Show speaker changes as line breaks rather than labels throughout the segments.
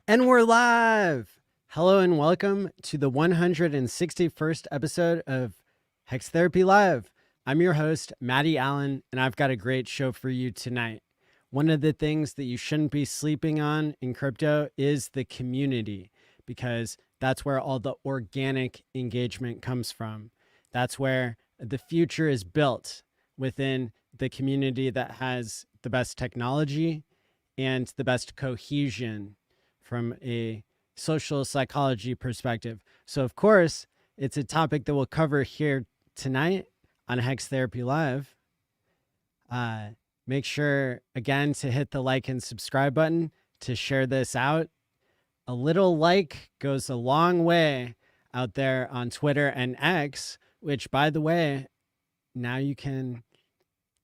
And we're live. Hello and welcome to the 161st episode of Hex Therapy Live. I'm your host, Maddie ALLin, and I've got a great show for you tonight. One of the things that you shouldn't be sleeping on in crypto is the community, because that's where all the organic engagement comes from. That's where the future is built, within the community that has the best technology and the best cohesion from a social psychology perspective. So of course, it's a topic that we'll cover here tonight on Hex Therapy Live. Make sure again to hit the like and subscribe button to share this out. A little like goes a long way out there on Twitter and X, which, by the way, now you can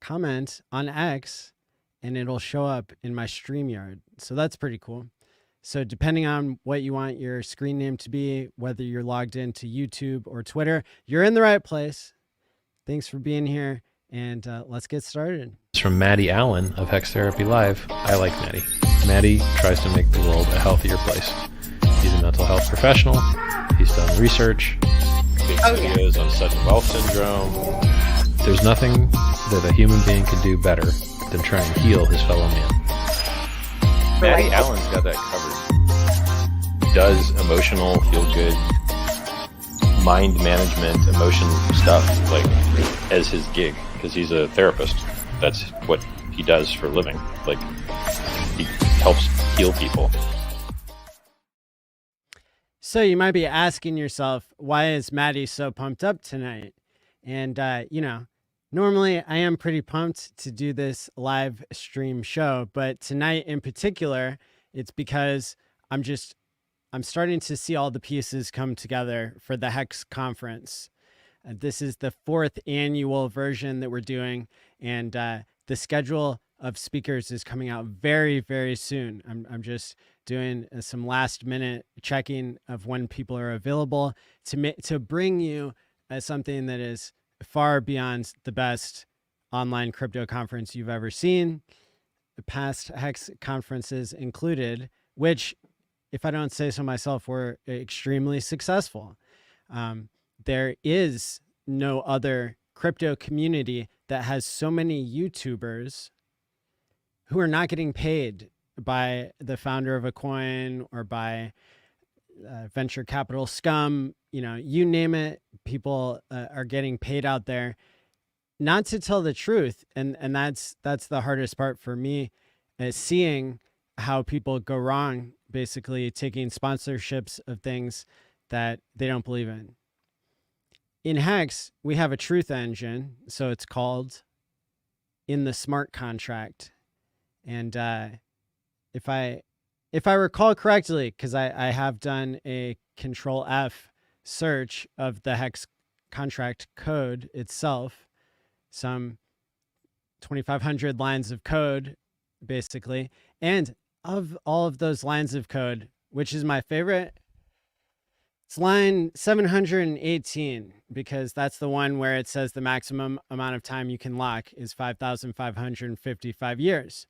comment on X and it'll show up in my StreamYard. So that's pretty cool. So depending on what you want your screen name to be, whether you're logged into YouTube or Twitter, you're in the right place. Thanks for being here, and let's get started.
It's from Maddie ALLin of Hex Therapy Live. I like Maddie. Maddie tries to make the world a healthier place. He's a mental health professional. He's done research.
Big videos on sudden wealth syndrome.
There's nothing that a human being can do better than try and heal his fellow man.
Maddie ALLin's got that covered. He does emotional, feel-good, mind management, emotion stuff, like, as his gig, because he's a therapist. That's what he does for a living. Like, he helps heal people.
So you might be asking yourself, why is Maddie so pumped up tonight? And, normally I am pretty pumped to do this live stream show, but tonight in particular, it's because I'm starting to see all the pieces come together for the Hex Conference. This is the 4th annual version that we're doing, and the schedule of speakers is coming out very, very soon. I'm just doing some last minute checking of when people are available to bring you something that is far beyond the best online crypto conference you've ever seen, the past Hex conferences included, which, if I don't say so myself, were extremely successful. There is no other crypto community that has so many YouTubers who are not getting paid by the founder of a coin or by venture capital scum. You name it, people are getting paid out there not to tell the truth. And that's the hardest part for me, seeing how people go wrong, basically taking sponsorships of things that they don't believe in. In Hex, we have a truth engine, so it's called in the smart contract. And if I recall correctly, because I have done a Control F search of the Hex contract code itself, some 2,500 lines of code, basically. And of all of those lines of code, which is my favorite, it's line 718, because that's the one where it says the maximum amount of time you can lock is 5,555 years.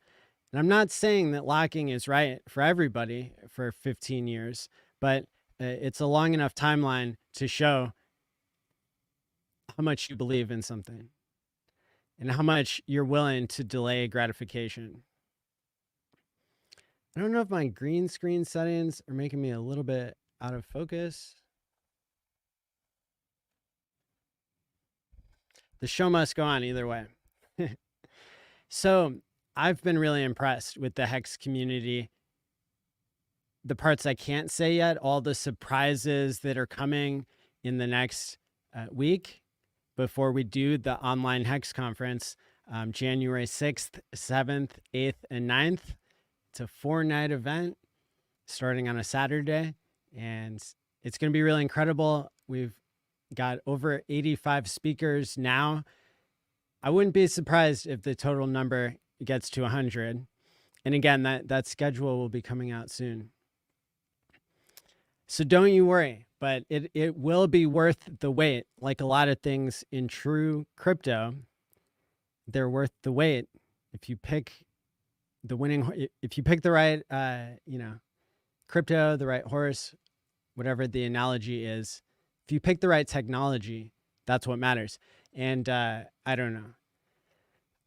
And I'm not saying that locking is right for everybody for 15 years, but it's a long enough timeline to show how much you believe in something and how much you're willing to delay gratification. I don't know if my green screen settings are making me a little bit out of focus. The show must go on either way. So I've been really impressed with the Hex community. The parts I can't say yet, all the surprises that are coming in the next week before we do the online Hex conference, January 6th, 7th, 8th, and 9th. It's a 4-night event starting on a Saturday, and it's going to be really incredible. We've got over 85 speakers now. I wouldn't be surprised if the total number gets to 100. And again, that schedule will be coming out soon. So don't you worry, but it will be worth the wait. Like a lot of things in true crypto, they're worth the wait. If you pick the right, crypto, the right horse, whatever the analogy is, if you pick the right technology, that's what matters. And I don't know.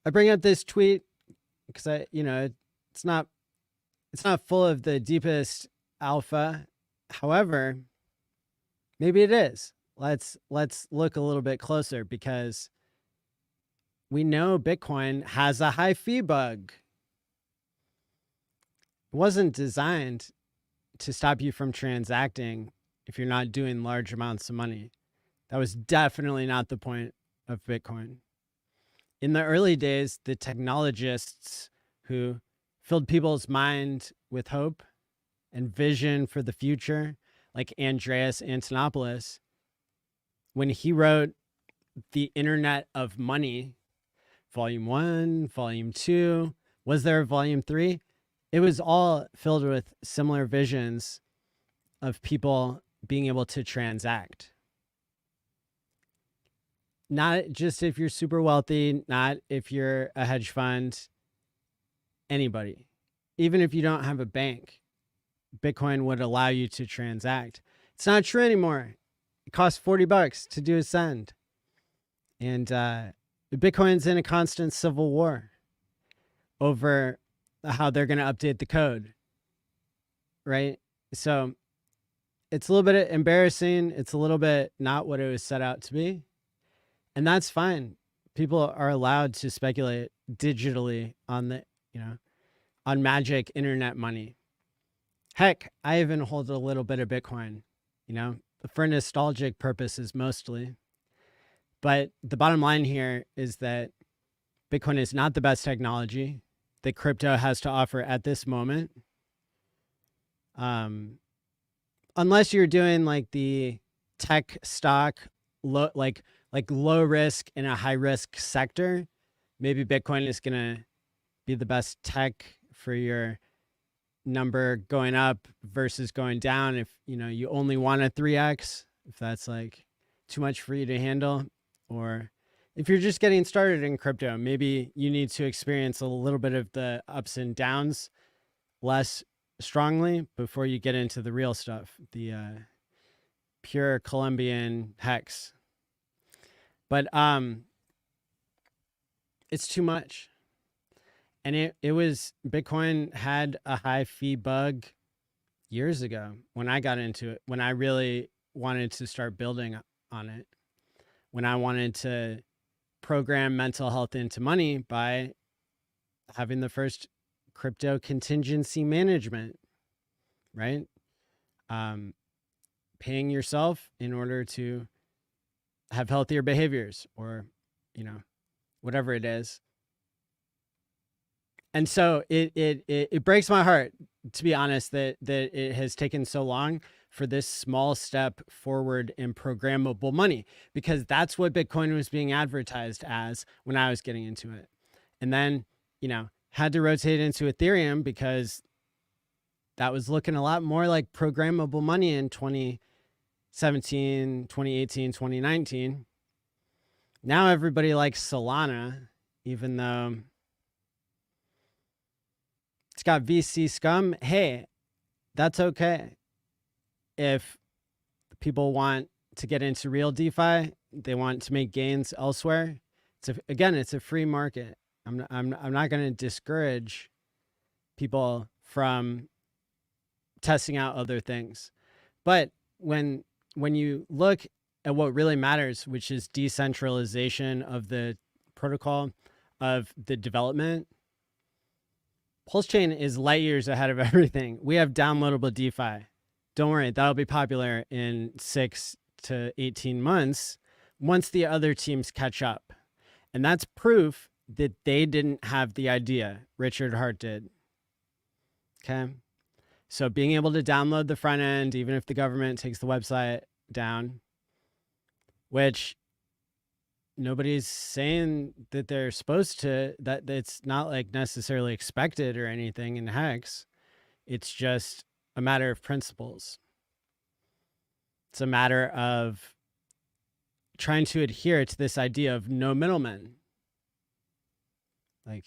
I bring up this tweet because it's not full of the deepest alpha. However, maybe it is. Let's look a little bit closer, because we know Bitcoin has a high fee bug. It wasn't designed to stop you from transacting if you're not doing large amounts of money. That was definitely not the point of Bitcoin. In the early days, the technologists who filled people's mind with hope and vision for the future, like Andreas Antonopoulos, when he wrote The Internet of Money, Volume 1, Volume 2, was there a Volume 3? It was all filled with similar visions of people being able to transact. Not just if you're super wealthy, not if you're a hedge fund, anybody. Even if you don't have a bank, Bitcoin would allow you to transact. It's not true anymore. It costs $40 to do a send. And Bitcoin's in a constant civil war over how they're going to update the code, right? So it's a little bit embarrassing. It's a little bit not what it was set out to be. And that's fine. People are allowed to speculate digitally on on magic internet money. Heck, I even hold a little bit of Bitcoin, for nostalgic purposes mostly. But the bottom line here is that Bitcoin is not the best technology that crypto has to offer at this moment. Unless you're doing like the tech stock, low risk in a high risk sector, maybe Bitcoin is going to be the best tech for your number going up versus going down. If you only want a 3x, if that's like too much for you to handle, or if you're just getting started in crypto, maybe you need to experience a little bit of the ups and downs less strongly before you get into the real stuff, the pure Colombian hex. But it's too much. And it was, Bitcoin had a high fee bug years ago when I got into it, when I really wanted to start building on it, when I wanted to program mental health into money by having the first crypto contingency management, right? Paying yourself in order to have healthier behaviors, or, whatever it is. And so it breaks my heart, to be honest, that it has taken so long for this small step forward in programmable money, because that's what Bitcoin was being advertised as when I was getting into it. And then, had to rotate into Ethereum because that was looking a lot more like programmable money in 2017, 2018, 2019. Now everybody likes Solana, even though it's got VC scum. Hey, that's okay. If people want to get into real DeFi, they want to make gains elsewhere. It's a free market. I'm not going to discourage people from testing out other things. But when you look at what really matters, which is decentralization of the protocol, of the development, Pulsechain is light years ahead of everything. We have downloadable DeFi. Don't worry, that'll be popular in 6 to 18 months once the other teams catch up. And that's proof that they didn't have the idea. Richard Hart did. Okay. So being able to download the front end, even if the government takes the website down, which nobody's saying that they're supposed to, that it's not like necessarily expected or anything in Hex. It's just a matter of principles. It's a matter of trying to adhere to this idea of no middlemen. Like,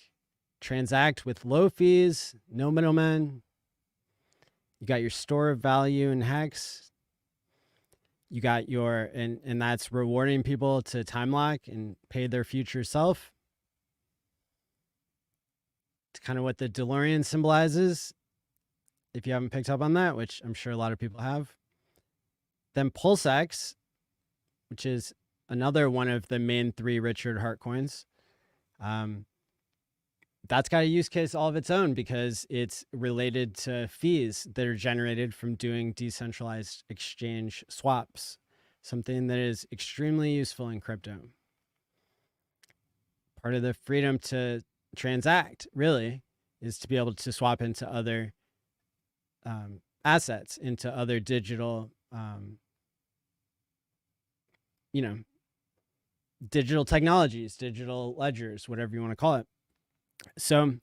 transact with low fees, no middlemen. You got your store of value in Hex. You got your, and that's rewarding people to time lock and pay their future self. It's kind of what the DeLorean symbolizes, if you haven't picked up on that, which I'm sure a lot of people have. Then PulseX, which is another one of the main 3 Richard Hart coins. That's got a use case all of its own because it's related to fees that are generated from doing decentralized exchange swaps, something that is extremely useful in crypto. Part of the freedom to transact, really, is to be able to swap into other assets, into other digital, digital technologies, digital ledgers, whatever you want to call it. So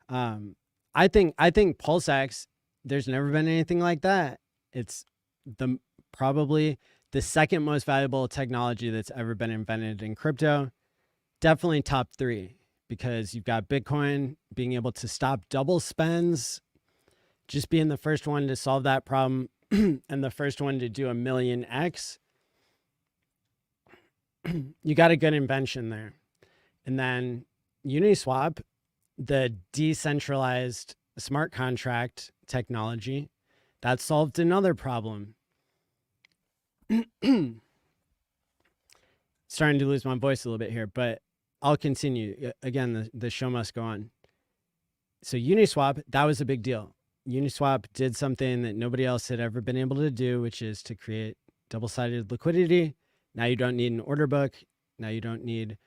I think PulseX, there's never been anything like that. It's probably the second most valuable technology that's ever been invented in crypto. Definitely top 3, because you've got Bitcoin being able to stop double spends, just being the first one to solve that problem and the first one to do 1,000,000x. You got a good invention there. And then Uniswap, the decentralized smart contract technology, that solved another problem. Starting to lose my voice a little bit here, but I'll continue. Again, the show must go on. So Uniswap, that was a big deal. Uniswap did something that nobody else had ever been able to do, which is to create double-sided liquidity. Now you don't need an order book. Now you don't need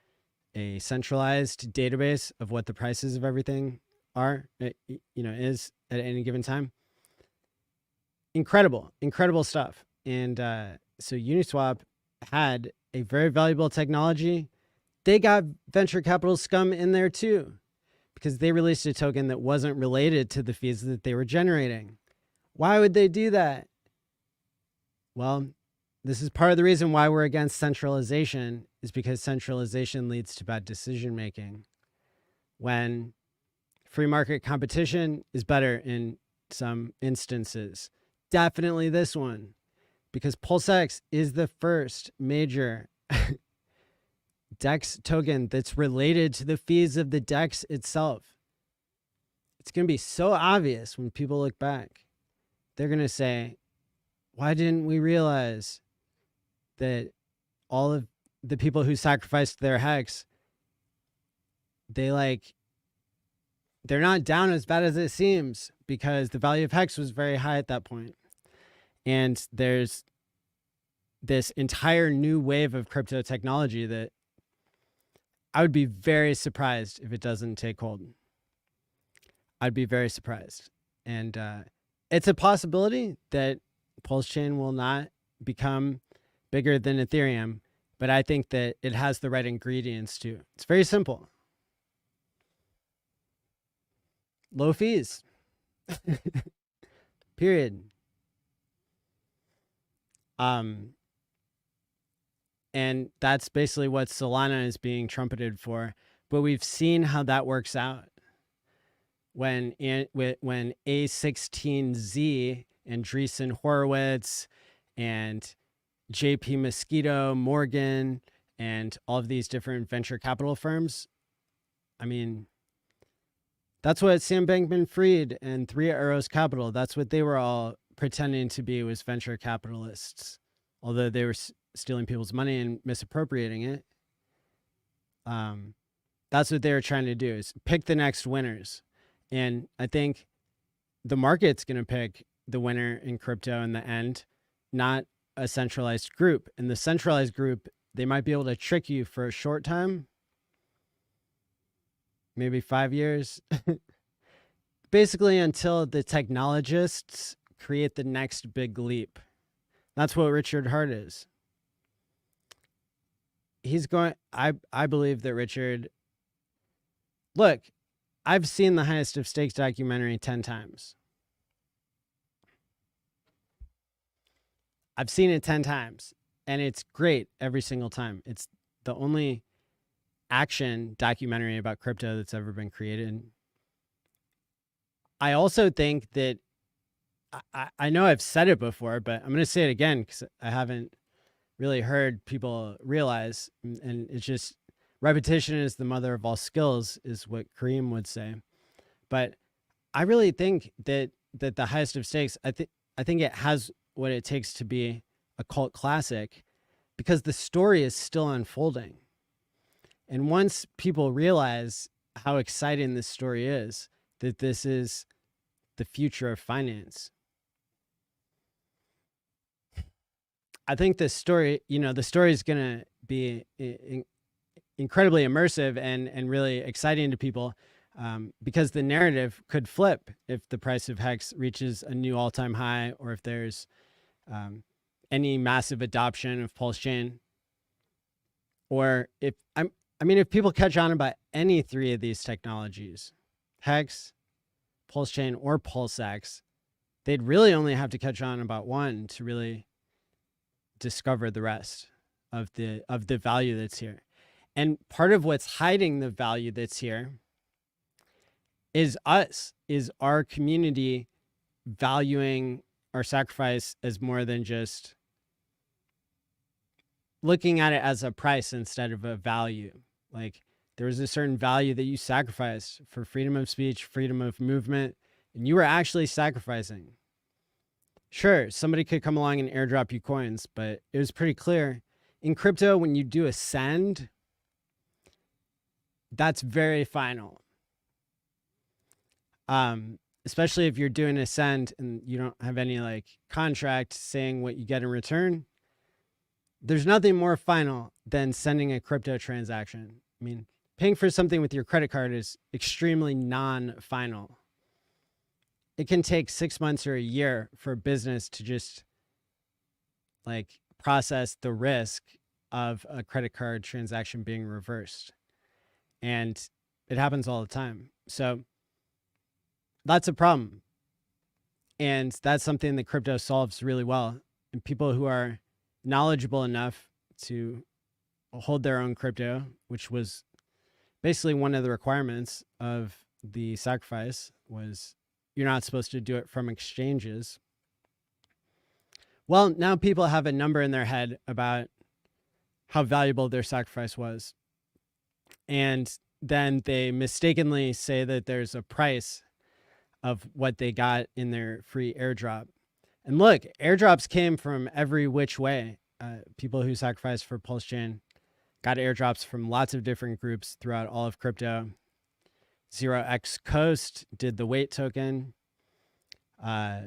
a centralized database of what the prices of everything are, is at any given time. Incredible stuff. And so Uniswap had a very valuable technology. They got venture capital scum in there too, because they released a token that wasn't related to the fees that they were generating. Why would they do that? Well, this is part of the reason why we're against centralization, is because centralization leads to bad decision making. When free market competition is better in some instances, definitely this one, because PulseX is the first major DEX token that's related to the fees of the DEX itself. It's going to be so obvious when people look back. They're going to say, why didn't we realize that all of the people who sacrificed their Hex, they're not down as bad as it seems, because the value of Hex was very high at that point. And there's this entire new wave of crypto technology that I would be very surprised if it doesn't take hold. I'd be very surprised. And it's a possibility that Pulsechain will not become bigger than Ethereum, but I think that it has the right ingredients too. It's very simple. Low fees. Period. And that's basically what Solana is being trumpeted for. But we've seen how that works out. When A16Z and Andreessen Horowitz and JP Mosquito, Morgan, and all of these different venture capital firms, I mean, that's what Sam Bankman-Fried and Three Arrows Capital, that's what they were all pretending to be, was venture capitalists. Although they were stealing people's money and misappropriating it. That's what they were trying to do, is pick the next winners. And I think the market's going to pick the winner in crypto in the end, not a centralized group. And the centralized group, they might be able to trick you for a short time, maybe 5 years, basically until the technologists create the next big leap. That's what Richard Hart is. He's going, I believe that Richard, look, I've seen the Highest of Stakes documentary 10 times. I've seen it 10 times, and it's great every single time. It's the only action documentary about crypto that's ever been created. I also think that I know I've said it before, but I'm going to say it again because I haven't really heard people realize, and it's just repetition is the mother of all skills, is what Kareem would say. But I really think that the highest of stakes, I think it has what it takes to be a cult classic, because the story is still unfolding. And once people realize how exciting this story is, that this is the future of finance, I think the story is going to be incredibly immersive and really exciting to people, because the narrative could flip if the price of Hex reaches a new all-time high, or if there's any massive adoption of Pulsechain, or if people catch on about any three of these technologies, Hex, Pulsechain, or PulseX, they'd really only have to catch on about one to really discover the rest of the value that's here. And part of what's hiding the value that's here is our community valuing our sacrifice as more than just looking at it as a price instead of a value. Like, there was a certain value that you sacrificed for freedom of speech, freedom of movement, and you were actually sacrificing. Sure, somebody could come along and airdrop you coins, but it was pretty clear in crypto, when you do a send, that's very final. Especially if you're doing a send and you don't have any like contract saying what you get in return. There's nothing more final than sending a crypto transaction. I mean, paying for something with your credit card is extremely non-final. It can take 6 months or a year for a business to just like process the risk of a credit card transaction being reversed. And it happens all the time. So that's a problem. And that's something that crypto solves really well. And people who are knowledgeable enough to hold their own crypto, which was basically one of the requirements of the sacrifice, was you're not supposed to do it from exchanges. Well, now people have a number in their head about how valuable their sacrifice was. And then they mistakenly say that there's a price of what they got in their free airdrop. And look, airdrops came from every which way. People who sacrificed for Pulsechain got airdrops from lots of different groups throughout all of crypto. 0x Coast did the weight token. Pulse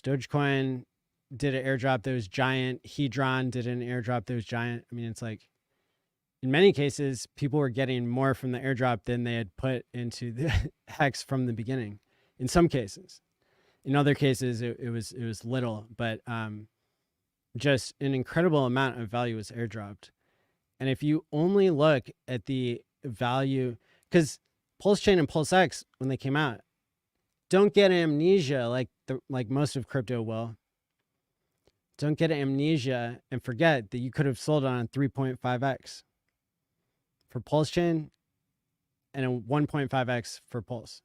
Dogecoin did an airdrop that was giant. Hedron did an airdrop that was giant. I mean, it's like, in many cases, people were getting more from the airdrop than they had put into the Hex from the beginning. In some cases, in other cases, it was little, but just an incredible amount of value was airdropped. And if you only look at the value, because Pulsechain and PulseX, when they came out, don't get amnesia like most of crypto will. Don't get amnesia and forget that you could have sold on 3.5x for Pulsechain and a 1.5x for Pulse.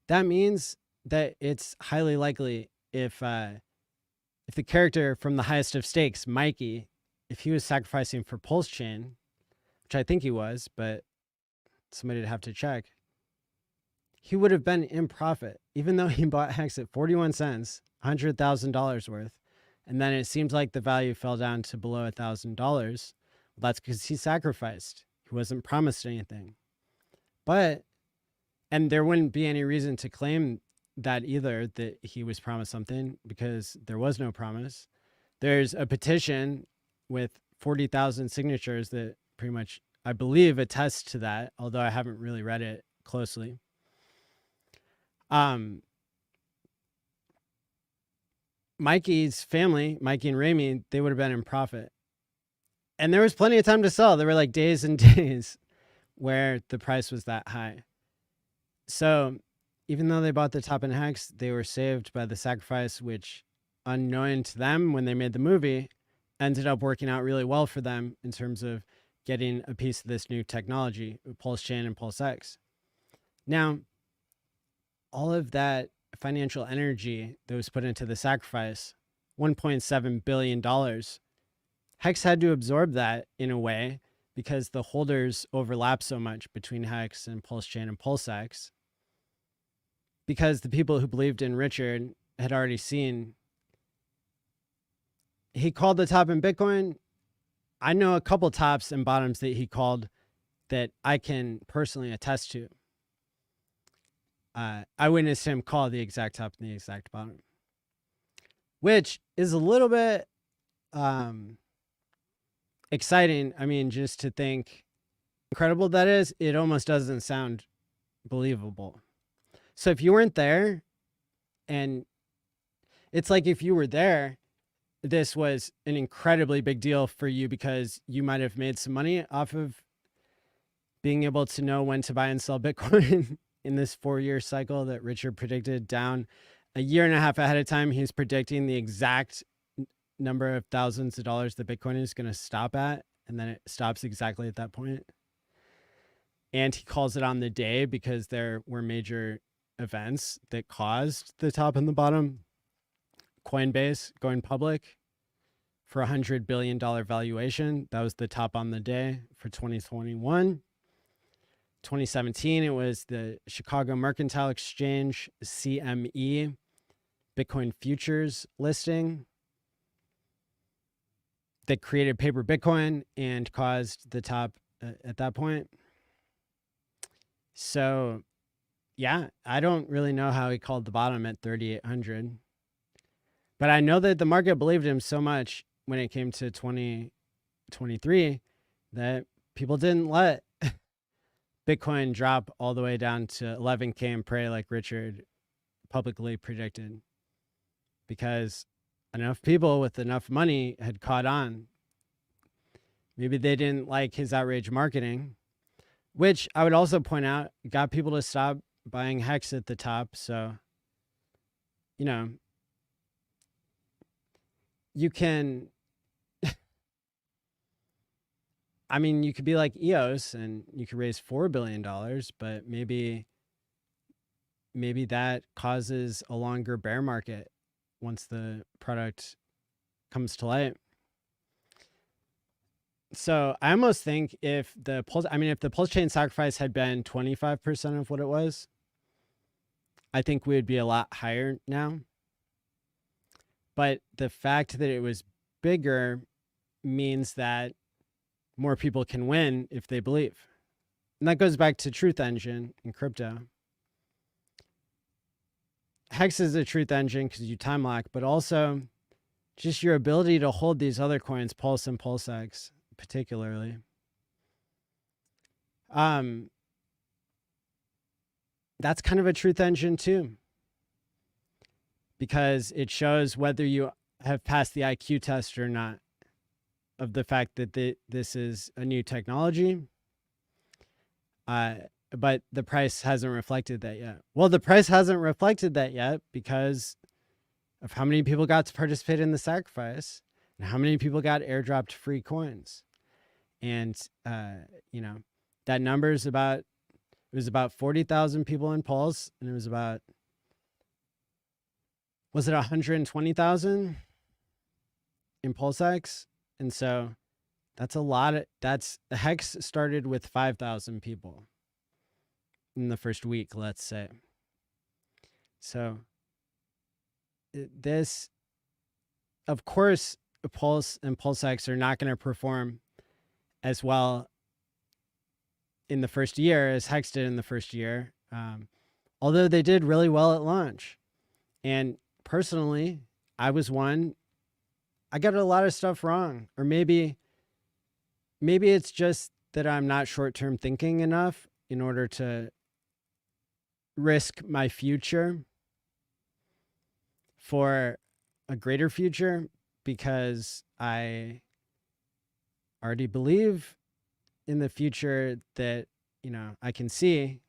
That means that it's highly likely if the character from the highest of stakes, Mikey, if he was sacrificing for Pulsechain, which I think he was, but somebody would have to check, he would have been in profit, even though he bought Hex at 41 cents, $100,000 worth. And then it seems like the value fell down to below $1,000. Well, that's because he sacrificed. He wasn't promised anything. And there wouldn't be any reason to claim that either, that he was promised something, because there was no promise. There's a petition with 40,000 signatures that pretty much, I believe, attests to that, although I haven't really read it closely. Mikey's family, Mikey and Rami, they would have been in profit. And there was plenty of time to sell. There were like days and days where the price was that high. So even though they bought the top in Hex, they were saved by the sacrifice, which, unknown to them when they made the movie, ended up working out really well for them in terms of getting a piece of this new technology, Pulsechain and PulseX. Now, all of that financial energy that was put into the sacrifice, $1.7 billion. Hex had to absorb that in a way because the holders overlap so much between Hex and Pulsechain and PulseX. Because the people who believed in Richard had already seen, he called the top in Bitcoin. I know a couple tops and bottoms that he called that I can personally attest to. I witnessed him call the exact top and the exact bottom, which is a little bit exciting. I mean, just to think incredible that is, it almost doesn't sound believable. So if you weren't there, and it's like if you were there, this was an incredibly big deal for you because you might have made some money off of being able to know when to buy and sell Bitcoin in this 4-year cycle that Richard predicted down a year and a half ahead of time. He's predicting the exact number of thousands of dollars that Bitcoin is going to stop at, and then it stops exactly at that point. And he calls it on the day because there were major events that caused the top and the bottom. Coinbase going public for $100 billion valuation. That was the top on the day for 2021. 2017, it was the Chicago Mercantile Exchange, CME, Bitcoin futures listing that created paper Bitcoin and caused the top at that point. So yeah, I don't really know how he called the bottom at 3,800. But I know that the market believed him so much when it came to 2023 that people didn't let Bitcoin drop all the way down to 11K and pray like Richard publicly predicted, because enough people with enough money had caught on. Maybe they didn't like his outrage marketing, which I would also point out got people to stop buying Hex at the top. So, you know, you can, I mean, you could be like EOS and you could raise $4 billion, but maybe that causes a longer bear market once the product comes to light. So I almost think if the Pulsechain sacrifice had been 25% of what it was, I think we would be a lot higher now. But the fact that it was bigger means that more people can win if they believe. And that goes back to Truth Engine in crypto. Hex is a truth engine because you time lock, but also just your ability to hold these other coins, Pulse and PulseX particularly. That's kind of a truth engine too, because it shows whether you have passed the IQ test or not of the fact that this is a new technology. But the price hasn't reflected that yet. Well, the price hasn't reflected that yet because of how many people got to participate in the sacrifice and how many people got airdropped free coins. And, you know, that number is about, it was about 40,000 people in Pulse, and it was about, was it 120,000 in PulseX? And so that's a lot of, that's, the Hex started with 5,000 people in the first week, let's say. So this, of course, Pulse and PulseX are not going to perform as well in the first year as Hex did in the first year. Although they did really well at launch. And personally, I was one, I got a lot of stuff wrong, or maybe it's just that I'm not short-term thinking enough in order to risk my future for a greater future, because I already believe in the future that, you know, I can see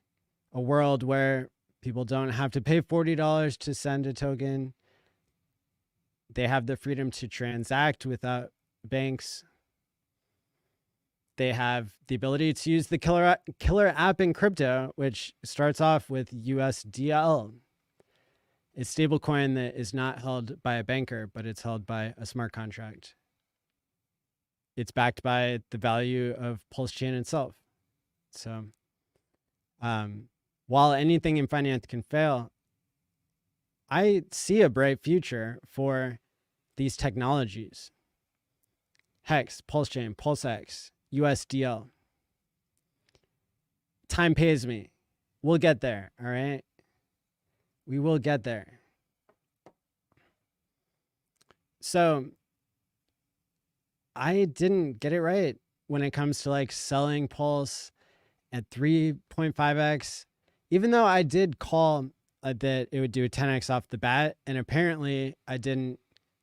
a world where people don't have to pay $40 to send a token. They have the freedom to transact without banks. They have the ability to use the killer app in crypto, which starts off with USDL. It's stablecoin that is not held by a banker, but it's held by a smart contract. It's backed by the value of Pulsechain itself. So while anything in finance can fail, I see a bright future for these technologies. Hex, Pulsechain, PulseX, USDL. Time pays me. We'll get there, all right? We will get there. So I didn't get it right when it comes to like selling Pulse at 3.5x, even though I did call that it would do a 10x off the bat. And apparently I didn't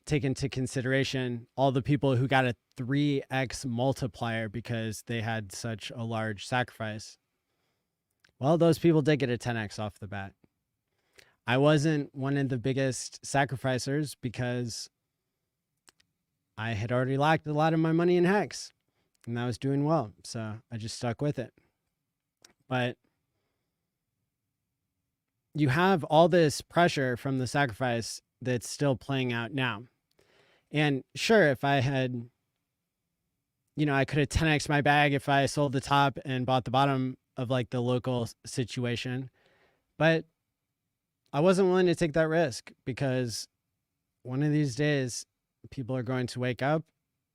take into consideration all the people who got a 3x multiplier because they had such a large sacrifice. Well, those people did get a 10x off the bat. I wasn't one of the biggest sacrificers because I had already locked a lot of my money in Hex and I was doing well. So I just stuck with it. But you have all this pressure from the sacrifice that's still playing out now. And sure, if I had, I could have 10x my bag if I sold the top and bought the bottom of like the local situation. But I wasn't willing to take that risk because one of these days people are going to wake up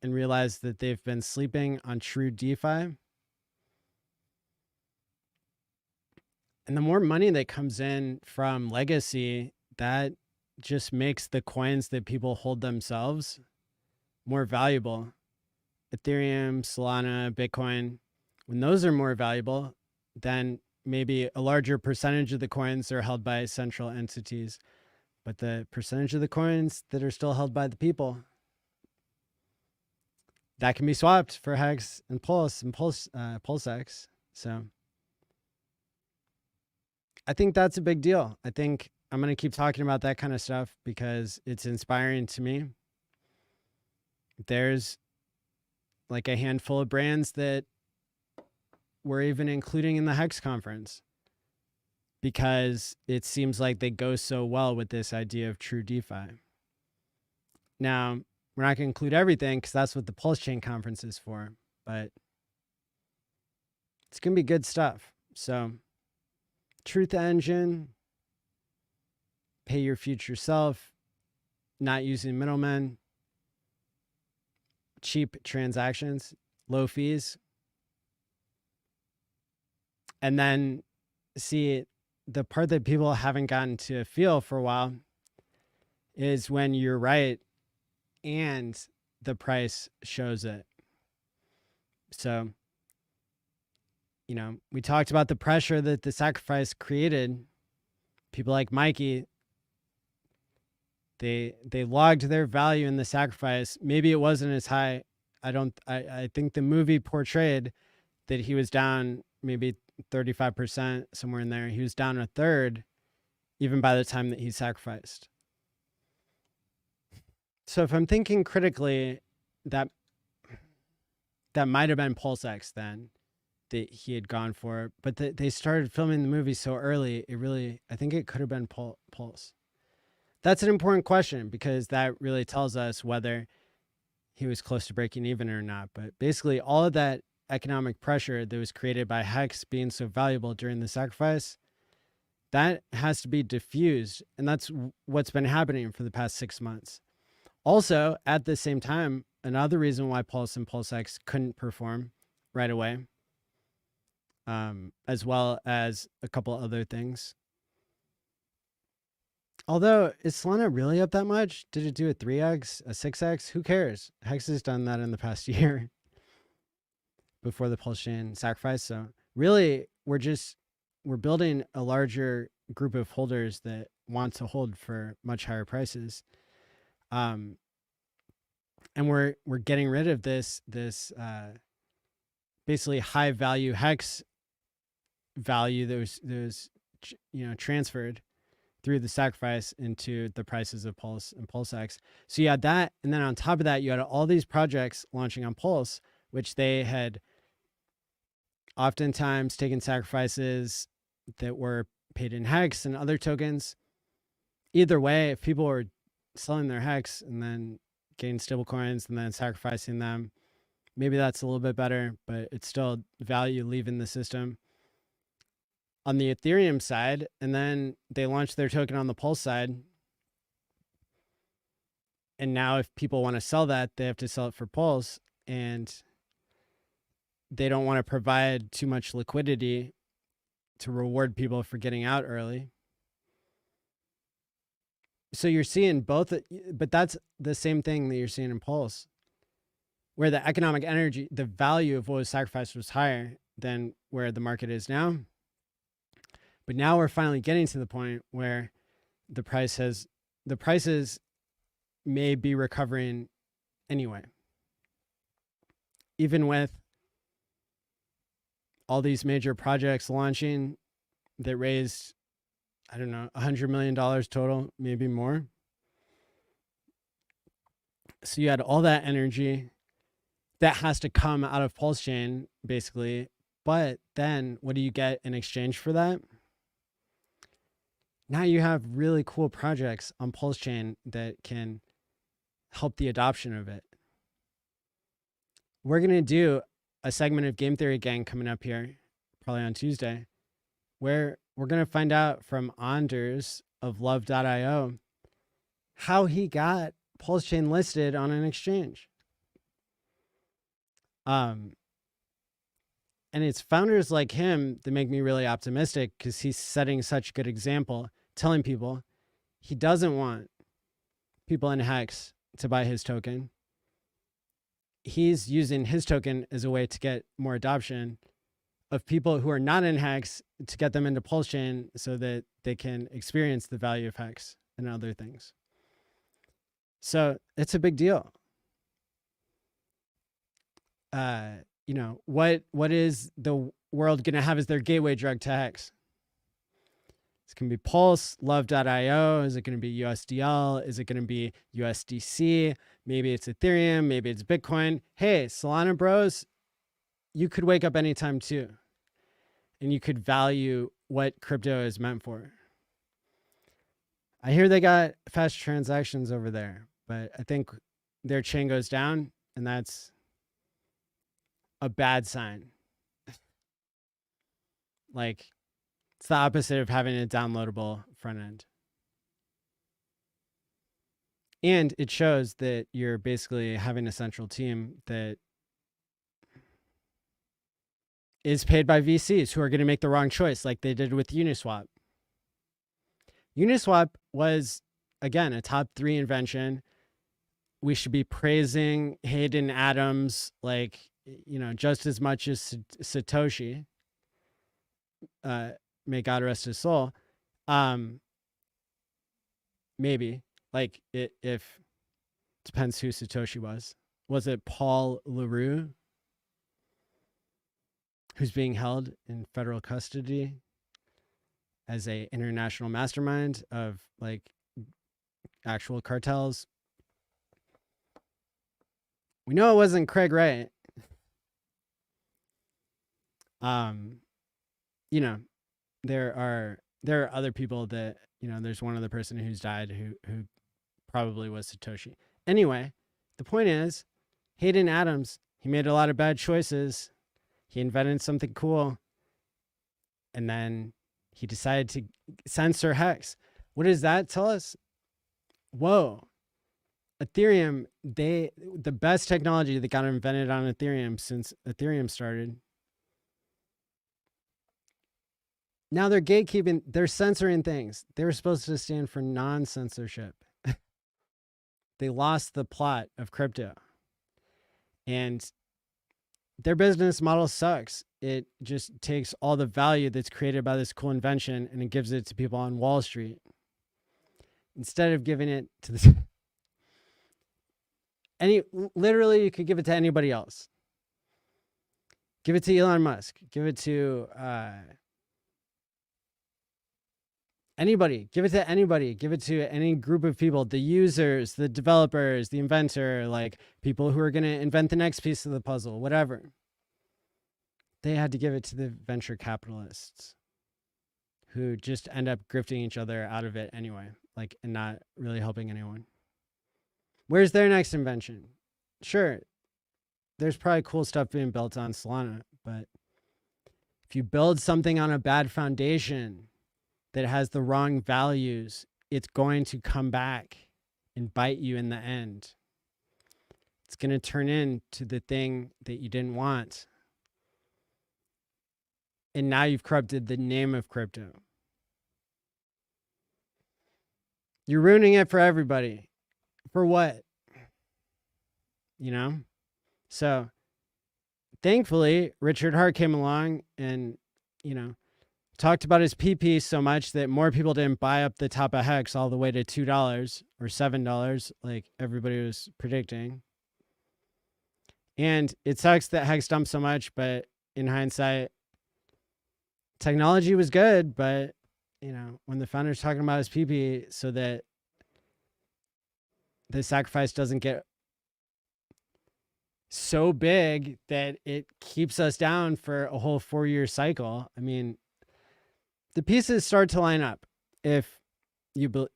and realize that they've been sleeping on true DeFi. And the more money that comes in from legacy, that just makes the coins that people hold themselves more valuable. Ethereum, Solana, Bitcoin, when those are more valuable, then maybe a larger percentage of the coins are held by central entities, but the percentage of the coins that are still held by the people, that can be swapped for Hex and PulseX. So I think that's a big deal. I think I'm going to keep talking about that kind of stuff because it's inspiring to me. There's like a handful of brands that we're even including in the Hex conference because it seems like they go so well with this idea of true DeFi. Now, we're not going to include everything because that's what the Pulsechain conference is for, but it's going to be good stuff. So, Truth Engine, pay your future self, not using middlemen, cheap transactions, low fees. And then see, the part that people haven't gotten to feel for a while is when you're right and the price shows it. So, we talked about the pressure that the sacrifice created. People like Mikey, they logged their value in the sacrifice. Maybe it wasn't as high. I think the movie portrayed that he was down maybe 35%, somewhere in there. He was down a third even by the time that he sacrificed. So if I'm thinking critically, that might have been PulseX then that he had gone for, but they started filming the movie so early, I think it could have been Pulse. That's an important question because that really tells us whether he was close to breaking even or not. But basically all of that economic pressure that was created by Hex being so valuable during the sacrifice, that has to be diffused. And that's what's been happening for the past 6 months. Also, at the same time, another reason why Pulse and PulseX couldn't perform right away, as well as a couple other things. Although, is Solana really up that much? Did it do a 3x, a 6x? Who cares? Hex has done that in the past year before the Pulsechain sacrifice. So really, we're building a larger group of holders that want to hold for much higher prices. And we're getting rid of this basically high value Hex value that was transferred through the sacrifice into the prices of Pulse and PulseX. So you had that, and then on top of that, you had all these projects launching on Pulse, which they had oftentimes taken sacrifices that were paid in Hex and other tokens, either way, if people were selling their Hex and then getting stable coins and then sacrificing them, maybe that's a little bit better, but it's still value leaving the system. On the Ethereum side, and then they launched their token on the Pulse side. And now if people want to sell that, they have to sell it for Pulse, and they don't want to provide too much liquidity to reward people for getting out early. So you're seeing both, but that's the same thing that you're seeing in Pulse, where the economic energy, the value of what was sacrificed was higher than where the market is now. But now we're finally getting to the point where the prices may be recovering anyway. Even with all these major projects launching that raised, I don't know, $100 million total, maybe more. So you had all that energy that has to come out of Pulsechain, basically. But then what do you get in exchange for that? Now you have really cool projects on Pulsechain that can help the adoption of it. We're going to do a segment of Game Theory Gang coming up here, probably on Tuesday, where we're going to find out from Anders of Love.io how he got Pulsechain listed on an exchange. And it's founders like him that make me really optimistic, because he's setting such a good example, telling people he doesn't want people in Hex to buy his token. He's using his token as a way to get more adoption of people who are not in Hex, to get them into Pulsechain so that they can experience the value of Hex and other things. So it's a big deal. You know, what is the world going to have as their gateway drug to Hex? It's going to be Pulse, Love.io. Is it going to be USDL? Is it going to be USDC? Maybe it's Ethereum. Maybe it's Bitcoin. Hey, Solana bros, you could wake up anytime too. And you could value what crypto is meant for. I hear they got fast transactions over there, but I think their chain goes down, and that's a bad sign. Like, it's the opposite of having a downloadable front end. And it shows that you're basically having a central team that is paid by VCs who are going to make the wrong choice, like they did with Uniswap. Uniswap was, again, a top 3 invention. We should be praising Hayden Adams, like, you know, just as much as Satoshi. May God rest his soul. Maybe, like, if depends who Satoshi was. Was it Paul LaRue, who's being held in federal custody as a international mastermind of, like, actual cartels? We know it wasn't Craig Wright. You know, there are other people that, you know, there's one other person who's died who probably was Satoshi. Anyway, the point is, Hayden Adams, he made a lot of bad choices. He invented something cool, and then he decided to censor Hex. What does that tell us? Whoa. Ethereum, the best technology that got invented on Ethereum since Ethereum started. Now they're gatekeeping, they're censoring things. They were supposed to stand for non-censorship. They lost the plot of crypto. And their business model sucks. It just takes all the value that's created by this cool invention and it gives it to people on Wall Street, instead of giving it to the literally you could give it to anybody else. Give it to Elon Musk. Give it to anybody. Give it to anybody. Give it to any group of people, the users, the developers, the inventor, like people who are going to invent the next piece of the puzzle, whatever. They had to give it to the venture capitalists who just end up grifting each other out of it anyway, like, and not really helping anyone. Where's their next invention? Sure, there's probably cool stuff being built on Solana, but if you build something on a bad foundation that has the wrong values, it's going to come back and bite you in the end. It's going to turn into the thing that you didn't want. And now you've corrupted the name of crypto. You're ruining it for everybody. For what? You know? So thankfully, Richard Hart came along and, you know, talked about his PP so much that more people didn't buy up the top of Hex all the way to $2 or $7, like everybody was predicting. And it sucks that Hex dumped so much, but in hindsight, technology was good, but, you know, when the founder's talking about his PP so that the sacrifice doesn't get so big that it keeps us down for a whole 4-year cycle. I mean, the pieces start to line up if you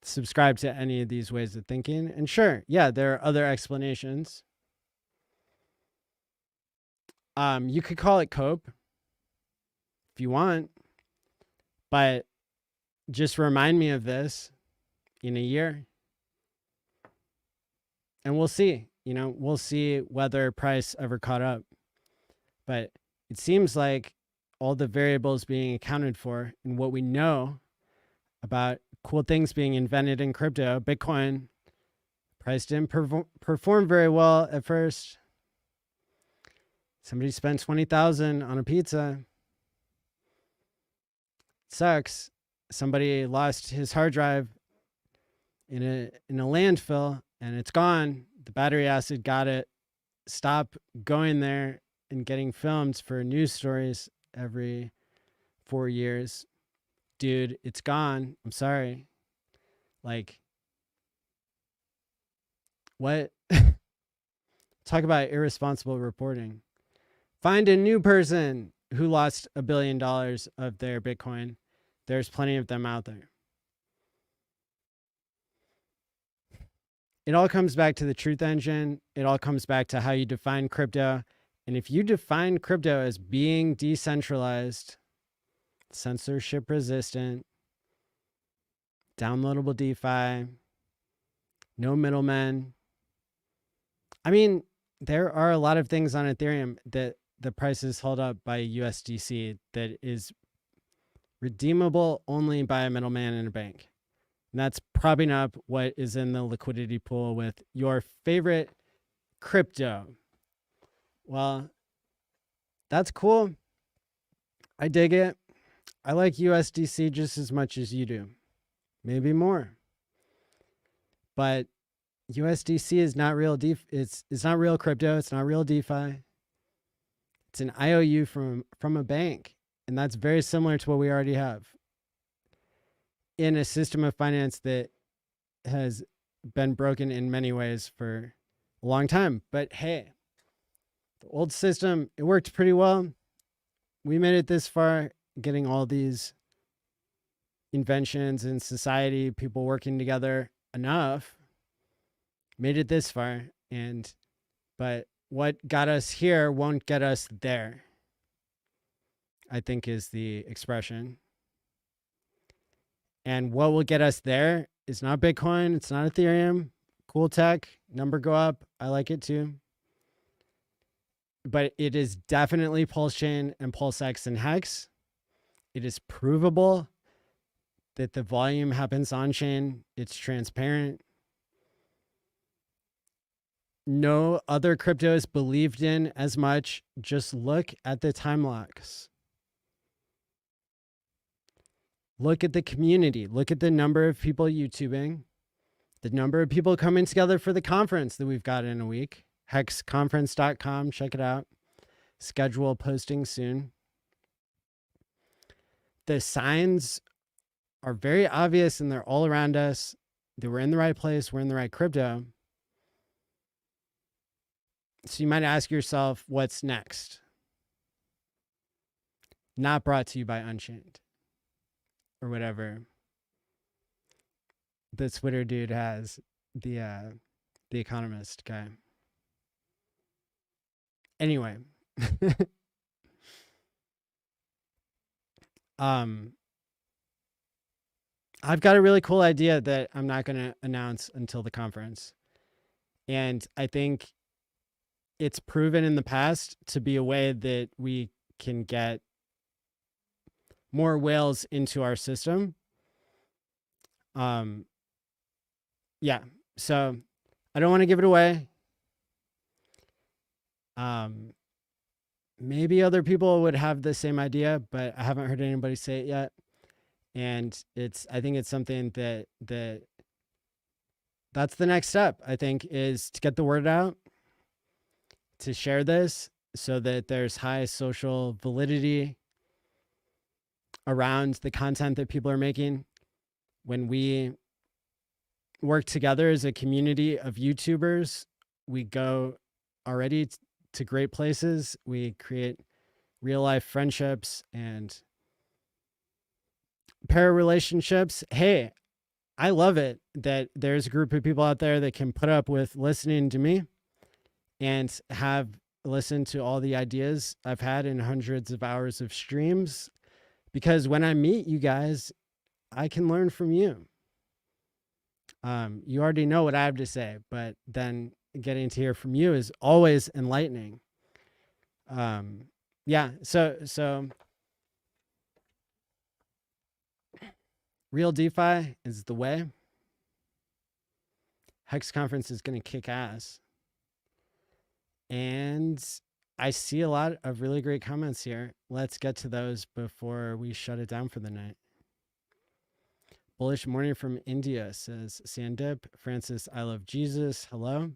subscribe to any of these ways of thinking. And sure, yeah, there are other explanations. You could call it cope if you want, but just remind me of this in a year and we'll see. We'll see whether price ever caught up. But it seems like all the variables being accounted for and what we know about cool things being invented in crypto, Bitcoin, price didn't perform very well at first. Somebody spent $20,000 on a pizza. Sucks. Somebody lost his hard drive in a landfill and it's gone. The battery acid got it. Stop going there and getting filmed for news stories every 4 years. Dude, it's gone. I'm sorry. Like, what? Talk about irresponsible reporting. Find a new person who lost $1 billion of their Bitcoin. There's plenty of them out there. It all comes back to the truth engine. It all comes back to how you define crypto. And if you define crypto as being decentralized, censorship resistant, downloadable DeFi, no middlemen. I mean, there are a lot of things on Ethereum that the price is held up by USDC that is redeemable only by a middleman in a bank. And that's propping up what is in the liquidity pool with your favorite crypto. Well, that's cool. I dig it. I like USDC just as much as you do. Maybe more. But USDC is not real it's not real crypto. It's not real DeFi. It's an IOU from a bank. And that's very similar to what we already have in a system of finance that has been broken in many ways for a long time. But hey, the old system, it worked pretty well. We made it this far, getting all these inventions in society, people working together enough, made it this far. But what got us here won't get us there, I think is the expression. And what will get us there is not Bitcoin. It's not Ethereum. Cool tech. Number go up. I like it too. But it is definitely Pulsechain and PulseX and Hex. It is provable that the volume happens on chain. It's transparent. No other crypto is believed in as much. Just look at the time locks. Look at the community. Look at the number of people YouTubing, the number of people coming together for the conference that we've got in a week. Hexconference.com. Check it out. Schedule posting soon. The signs are very obvious and they're all around us. That we're in the right place. We're in the right crypto. So you might ask yourself, what's next? Not brought to you by Unchained or whatever the Twitter dude has, the Economist guy. Anyway, I've got a really cool idea that I'm not going to announce until the conference. And I think it's proven in the past to be a way that we can get more whales into our system. Yeah, so I don't want to give it away. Maybe other people would have the same idea, but I haven't heard anybody say it yet. And I think it's something that's the next step, I think, is to get the word out, to share this so that there's high social validity around the content that people are making. When we work together as a community of YouTubers, we go already to great places. We create real life friendships and pair relationships. Hey, I love it that there's a group of people out there that can put up with listening to me and have listened to all the ideas I've had in hundreds of hours of streams. Because when I meet you guys, I can learn from you. You already know what I have to say, but then getting to hear from you is always enlightening. Yeah, so real DeFi is the way. Hex Conference is going to kick ass. And I see a lot of really great comments here. Let's get to those before we shut it down for the night. Bullish morning from India, says Sandip. Francis, I love Jesus. Hello.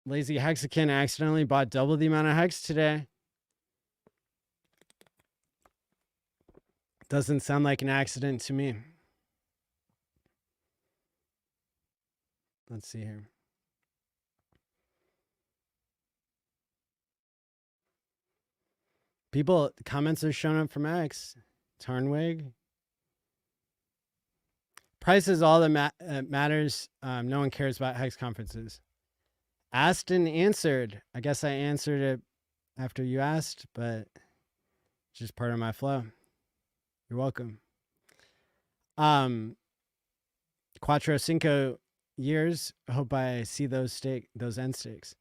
Lazy Hexakin accidentally bought double the amount of Hex today. Doesn't sound like an accident to me. Let's see here. People, comments are showing up from X. Tarnwig. Price is all that matters. No one cares about Hex conferences. Asked and answered. I guess I answered it after you asked, but it's just part of my flow. You're welcome. Quattro Cinco years. Hope I see those end stakes.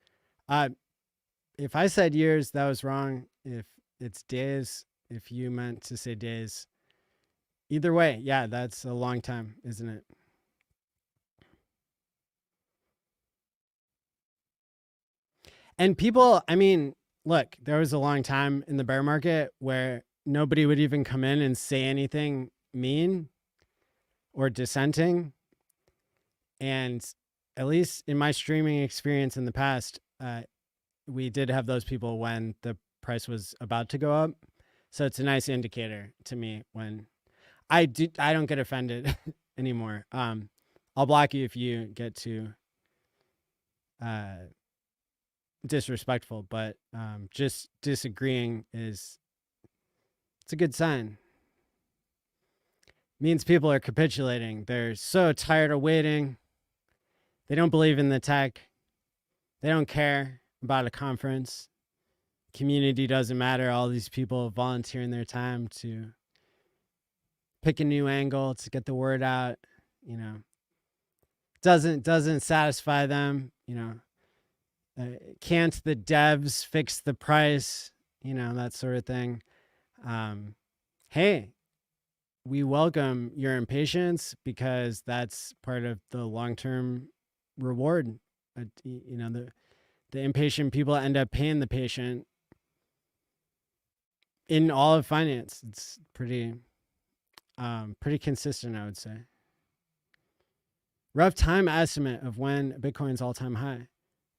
If I said years, that was wrong. If it's days, if you meant to say days, either way, yeah, that's a long time, isn't it? And people, I mean, look, there was a long time in the bear market where nobody would even come in and say anything mean or dissenting. And at least in my streaming experience in the past, we did have those people when the price was about to go up. So it's a nice indicator to me when I don't get offended anymore. I'll block you if you get too disrespectful, but just disagreeing it's a good sign. Means people are capitulating. They're so tired of waiting. They don't believe in the tech. They don't care about a conference. Community doesn't matter. All these people volunteering their time to pick a new angle to get the word out, doesn't satisfy them, can't the devs fix the price, that sort of thing. Hey, we welcome your impatience because that's part of the long-term reward. The impatient people end up paying the patient in all of finance. It's pretty consistent, I would say. Rough time estimate of when Bitcoin's all-time high.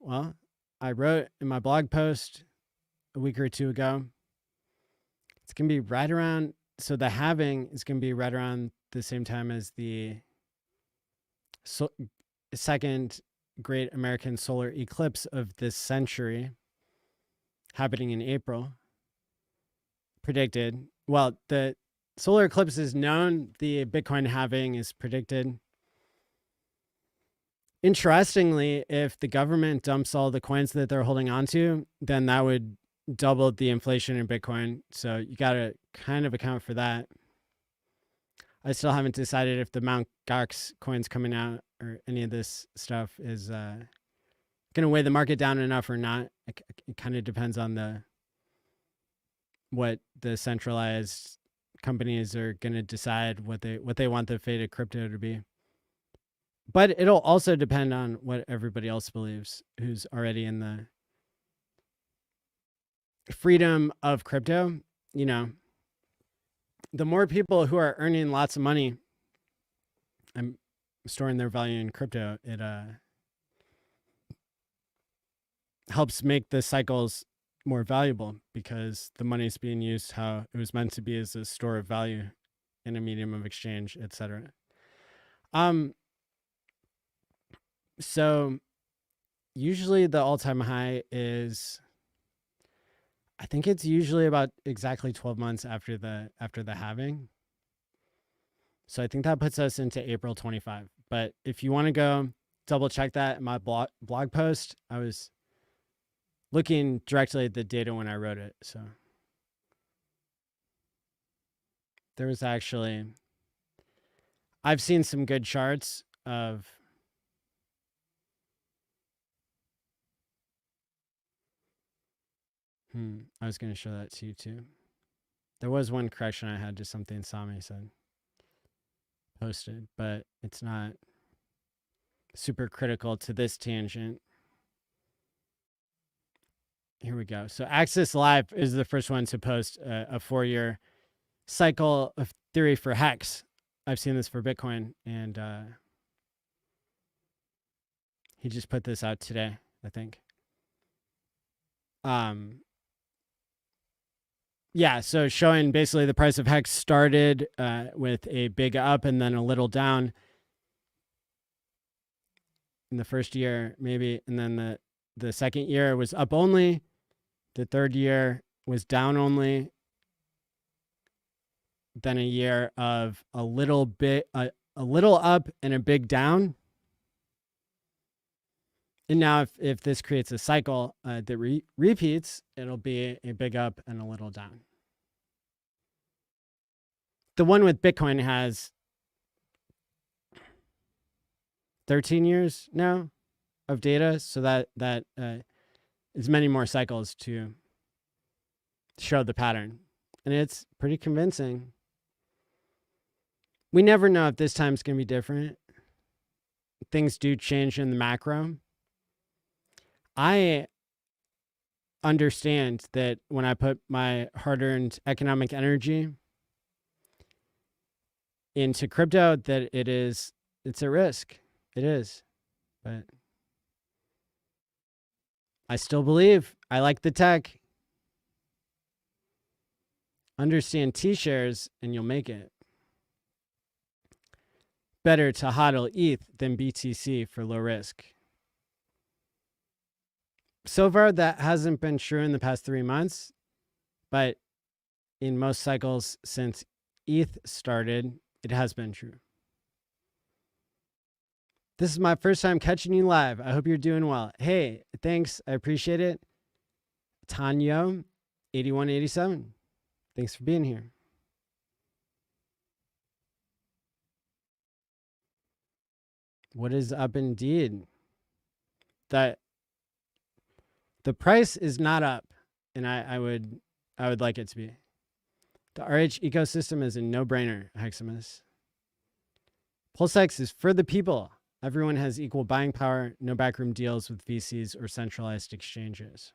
Well, I wrote in my blog post a week or two ago, it's going to be right around, so the halving is going to be right around the same time as the second great American solar eclipse of this century. happening in April, predicted. Well, the solar eclipse is known. The Bitcoin halving is predicted. Interestingly, if the government dumps all the coins that they're holding on to, then that would double the inflation in Bitcoin. So you got to kind of account for that. I still haven't decided if the Mt. Gox coins coming out or any of this stuff is going to weigh the market down enough or not. It kind of depends on what the centralized companies are going to decide what they want the fate of crypto to be. But it'll also depend on what everybody else believes who's already in the freedom of crypto. You know, the more people who are earning lots of money and storing their value in crypto, it helps make the cycles more valuable because the money is being used how it was meant to be, as a store of value in a medium of exchange, etc. So usually the all-time high is, I think it's usually about exactly 12 months after the halving. So I think that puts us into April 25. But if you want to go double check that in my blog post, I was looking directly at the data when I wrote it. So there was actually, I've seen some good charts of I was going to show that to you too. There was one correction I had to something Sami said, posted, but it's not super critical to this tangent. Here we go. So Axis Live is the first one to post a 4-year cycle of theory for Hex. I've seen this for Bitcoin, and he just put this out today, I think. Yeah, so showing basically the price of Hex started with a big up and then a little down in the first year, maybe, and then the second year was up only. The third year was down only. Then a year of a little up and a big down. And now if this creates a cycle that repeats, it'll be a big up and a little down. The one with Bitcoin has 13 years now of data, so that is many more cycles to show the pattern. And it's pretty convincing. We never know if this time's going to be different. Things do change in the macro. I understand that when I put my hard-earned economic energy into crypto, that it's a risk. It is. But I still believe. I like the tech. Understand T-shares and you'll make it. Better to hodl ETH than BTC for low risk. So far, that hasn't been true in the past 3 months, but in most cycles since ETH started, it has been true. This is my first time catching you live. I hope you're doing well. Hey, thanks. I appreciate it. Tanyo, 8187. Thanks for being here. What is up indeed? That the price is not up, and I would like it to be. The RH ecosystem is a no-brainer, Heximus. PulseX is for the people. Everyone has equal buying power, no backroom deals with VCs or centralized exchanges.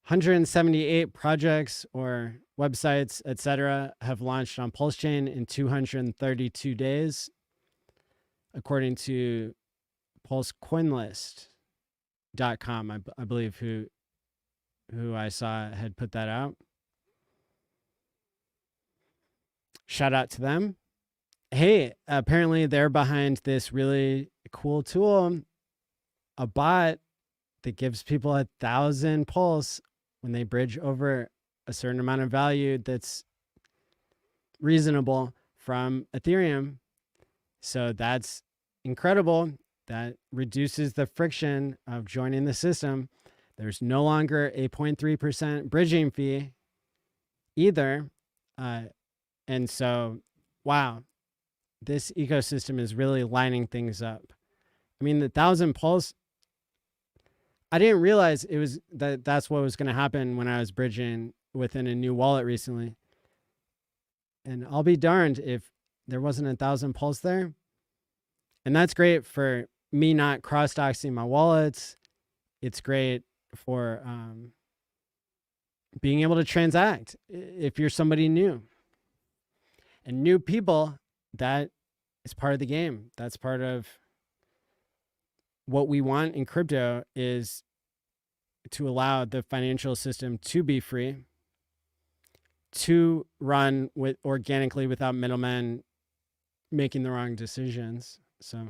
178 projects or websites, etc., have launched on Pulsechain in 232 days, according to PulseCoinlist.com, I believe who I saw had put that out. Shout out to them. Hey, apparently they're behind this really cool tool, a bot that gives people 1,000 pulse when they bridge over a certain amount of value that's reasonable from Ethereum. So that's incredible. That reduces the friction of joining the system. There's no longer a 0.3% bridging fee either. And so, wow, this ecosystem is really lining things up. I mean, the 1,000 pulse, I didn't realize it was that's what was going to happen when I was bridging within a new wallet recently. And I'll be darned if there wasn't 1,000 pulse there. And that's great for me not cross-doxing my wallets. It's great for being able to transact if you're somebody new. And new people, that is part of the game. That's part of what we want in crypto, is to allow the financial system to be free, to run with organically without middlemen making the wrong decisions. So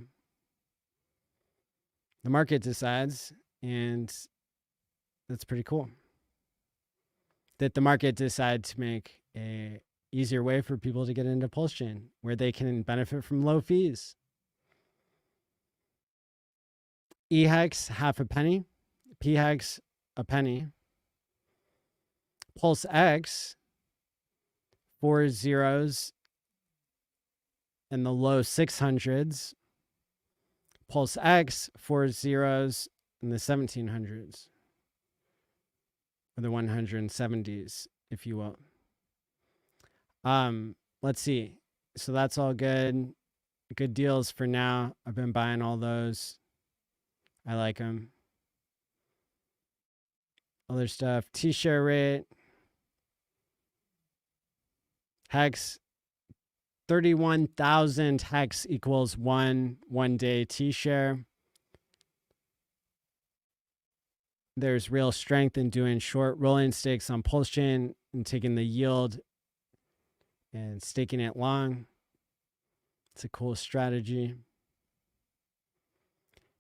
the market decides, and that's pretty cool that the market decided to make a easier way for people to get into Pulsechain where they can benefit from low fees. EHEX, half a penny. PHEX, a penny. PulseX, 4 zeros in the low 600s. PulseX, 4 zeros in the 1700s. Or the 170s, if you will. Let's see. So that's all good. Good deals for now. I've been buying all those. I like them. Other stuff. T-share rate. Hex. 31,000 Hex equals one day T-share. There's real strength in doing short rolling stakes on Pulsechain and taking the yield and staking it long. It's a cool strategy.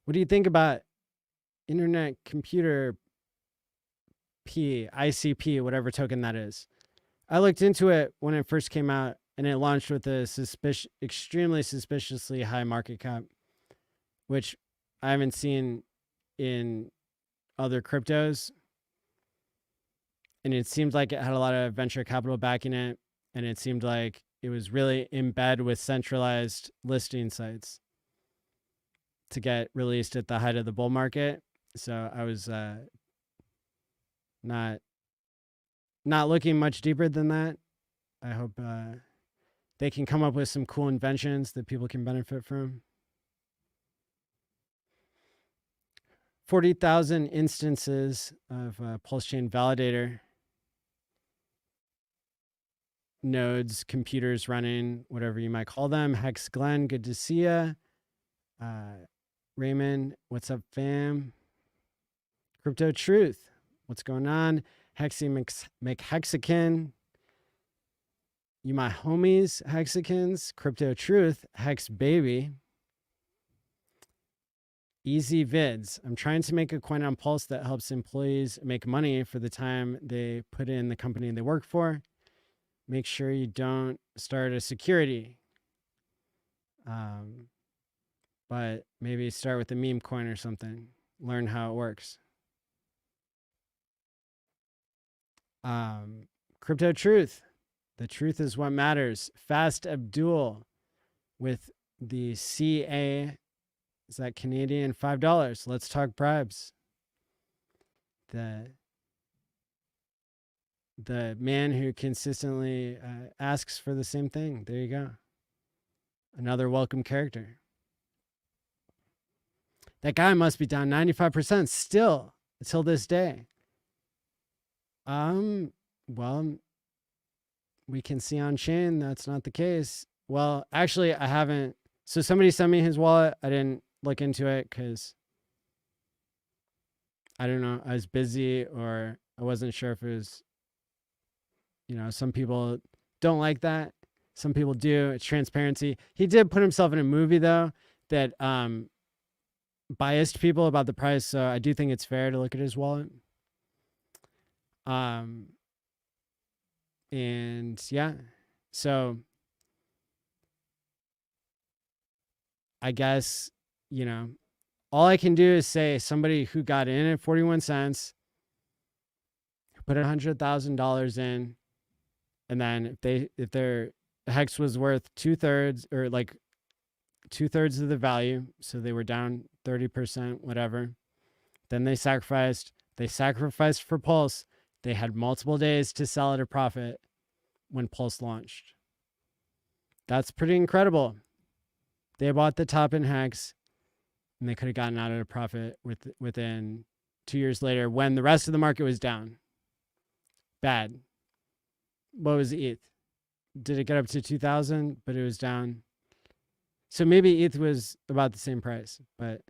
What do you think about Internet Computer P, ICP, whatever token that is? I looked into it when it first came out, and it launched with a extremely suspiciously high market cap, which I haven't seen in other cryptos. And it seemed like it had a lot of venture capital backing it. And it seemed like it was really in bed with centralized listing sites to get released at the height of the bull market. So I was not looking much deeper than that. I hope they can come up with some cool inventions that people can benefit from. 40,000 instances of Pulsechain validator nodes, computers running, whatever you might call them. Hex Glenn, good to see ya. Raymond, what's up, fam? Crypto Truth, what's going on? Hexy McHexican, you my homies, Hexicans. Crypto Truth, Hex Baby. Easy Vids, I'm trying to make a coin on Pulse that helps employees make money for the time they put in the company they work for. Make sure you don't start a security. But maybe start with a meme coin or something. Learn how it works. Crypto Truth. The truth is what matters. Fast Abdul with the CA. Is that Canadian? $5. Let's talk bribes. The man who consistently asks for the same thing. There you go. Another welcome character. That guy must be down 95% still until this day. Well, we can see on chain that's not the case. Well, actually, I haven't. So somebody sent me his wallet. I didn't look into it because I don't know. I was busy, or I wasn't sure if it was, some people don't like that. Some people do. It's transparency. He did put himself in a movie though that biased people about the price, so I do think it's fair to look at his wallet. And yeah, so I guess, you know, all I can do is say somebody who got in at 41 cents, put $100,000 in, and then if their Hex was worth 2/3 or like 2/3 of the value, so they were down 30%, whatever, then they sacrificed for Pulse. They had multiple days to sell at a profit when Pulse launched. That's pretty incredible. They bought the top in Hex, and they could have gotten out at a profit within 2 years later when the rest of the market was down. Bad. What was ETH? Did it get up to 2,000? But it was down. So maybe ETH was about the same price. But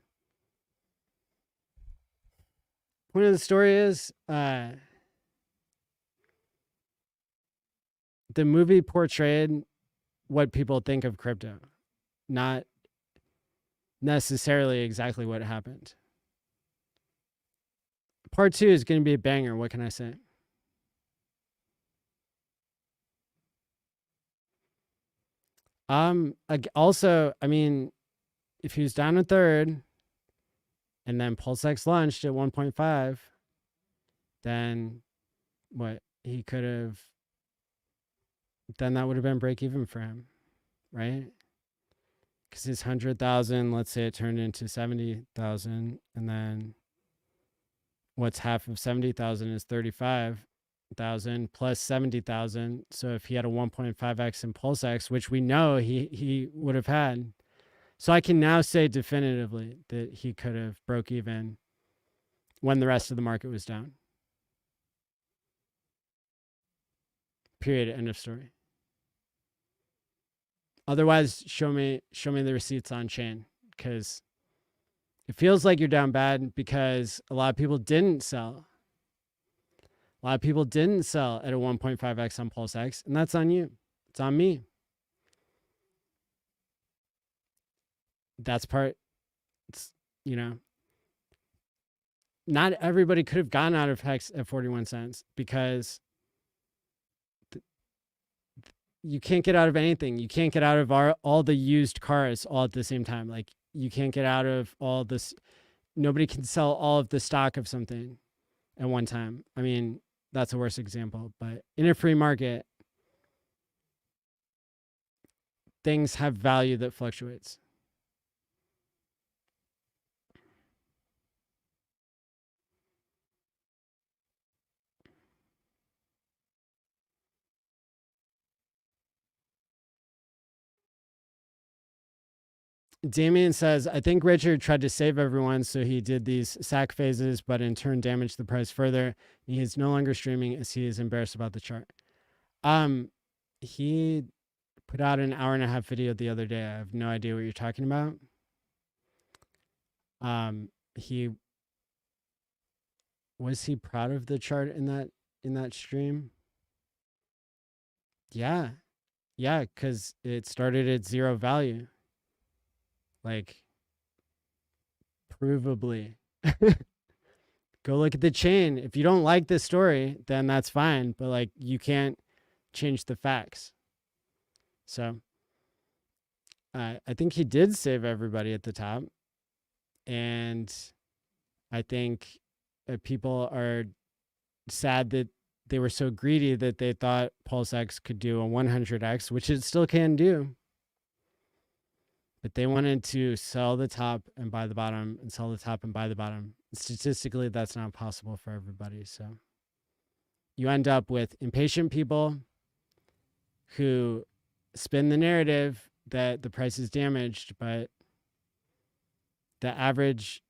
point of the story is the movie portrayed what people think of crypto, not necessarily exactly what happened. Part 2 is going to be a banger. What can I say? Also, I mean, if he was down a third and then PulseX launched at 1.5, then what he could have, then that would have been break even for him, right? Because his 100,000, let's say it turned into 70,000, and then what's half of 70,000 is 35,000 plus 70,000. So if he had a 1.5x in PulseX, which we know he would have had, so I can now say definitively that he could have broke even when the rest of the market was down. Period. End of story. Otherwise, show me the receipts on chain, because it feels like you're down bad because a lot of people didn't sell. A lot of people didn't sell at a 1.5x on PulseX, and that's on you. It's on me. That's part, it's, you know, not everybody could have gotten out of Hex at 41 cents because you can't get out of anything. You can't get out of all the used cars all at the same time. Like, you can't get out of all this. Nobody can sell all of the stock of something at one time. I mean, that's a worse example, but in a free market, things have value that fluctuates. Damien says, I think Richard tried to save everyone, so he did these sack phases, but in turn damaged the price further. He is no longer streaming as he is embarrassed about the chart. He put out an 1.5-hour video the other day. I have no idea what you're talking about. Was he proud of the chart in that stream? Yeah, because it started at zero value. Like, provably. Go look at the chain. If you don't like this story, then that's fine. But like, you can't change the facts. So I think he did save everybody at the top. And I think people are sad that they were so greedy that they thought PulseX could do a 100x, which it still can do. But they wanted to sell the top and buy the bottom and sell the top and buy the bottom. Statistically, that's not possible for everybody. So you end up with impatient people who spin the narrative that the price is damaged, but the average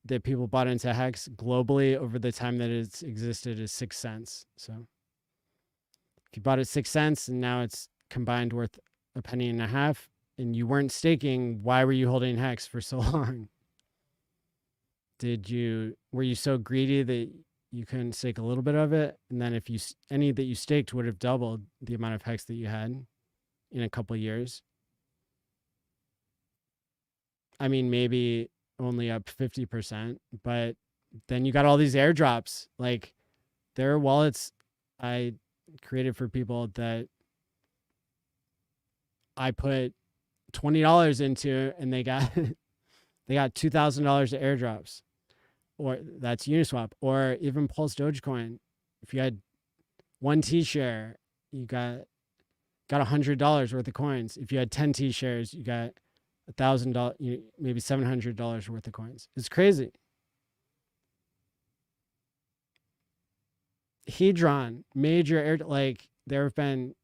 that people bought into Hex globally over the time that it's existed is 6 cents. So if you bought it 6 cents and now it's combined worth $0.015, and you weren't staking, why were you holding Hex for so long? Were you so greedy that you couldn't stake a little bit of it? And then if any that you staked would have doubled the amount of Hex that you had in a couple of years. I mean, maybe only up 50%, but then you got all these airdrops. Like, there are wallets I created for people that I put $20 into, and they got they got $2,000 of airdrops, or that's Uniswap, or even Pulse Dogecoin. If you had one T share, you got $100 worth of coins. If you had 10 T shares, you got $1,000, maybe $700 worth of coins. It's crazy. Hedron, major there have been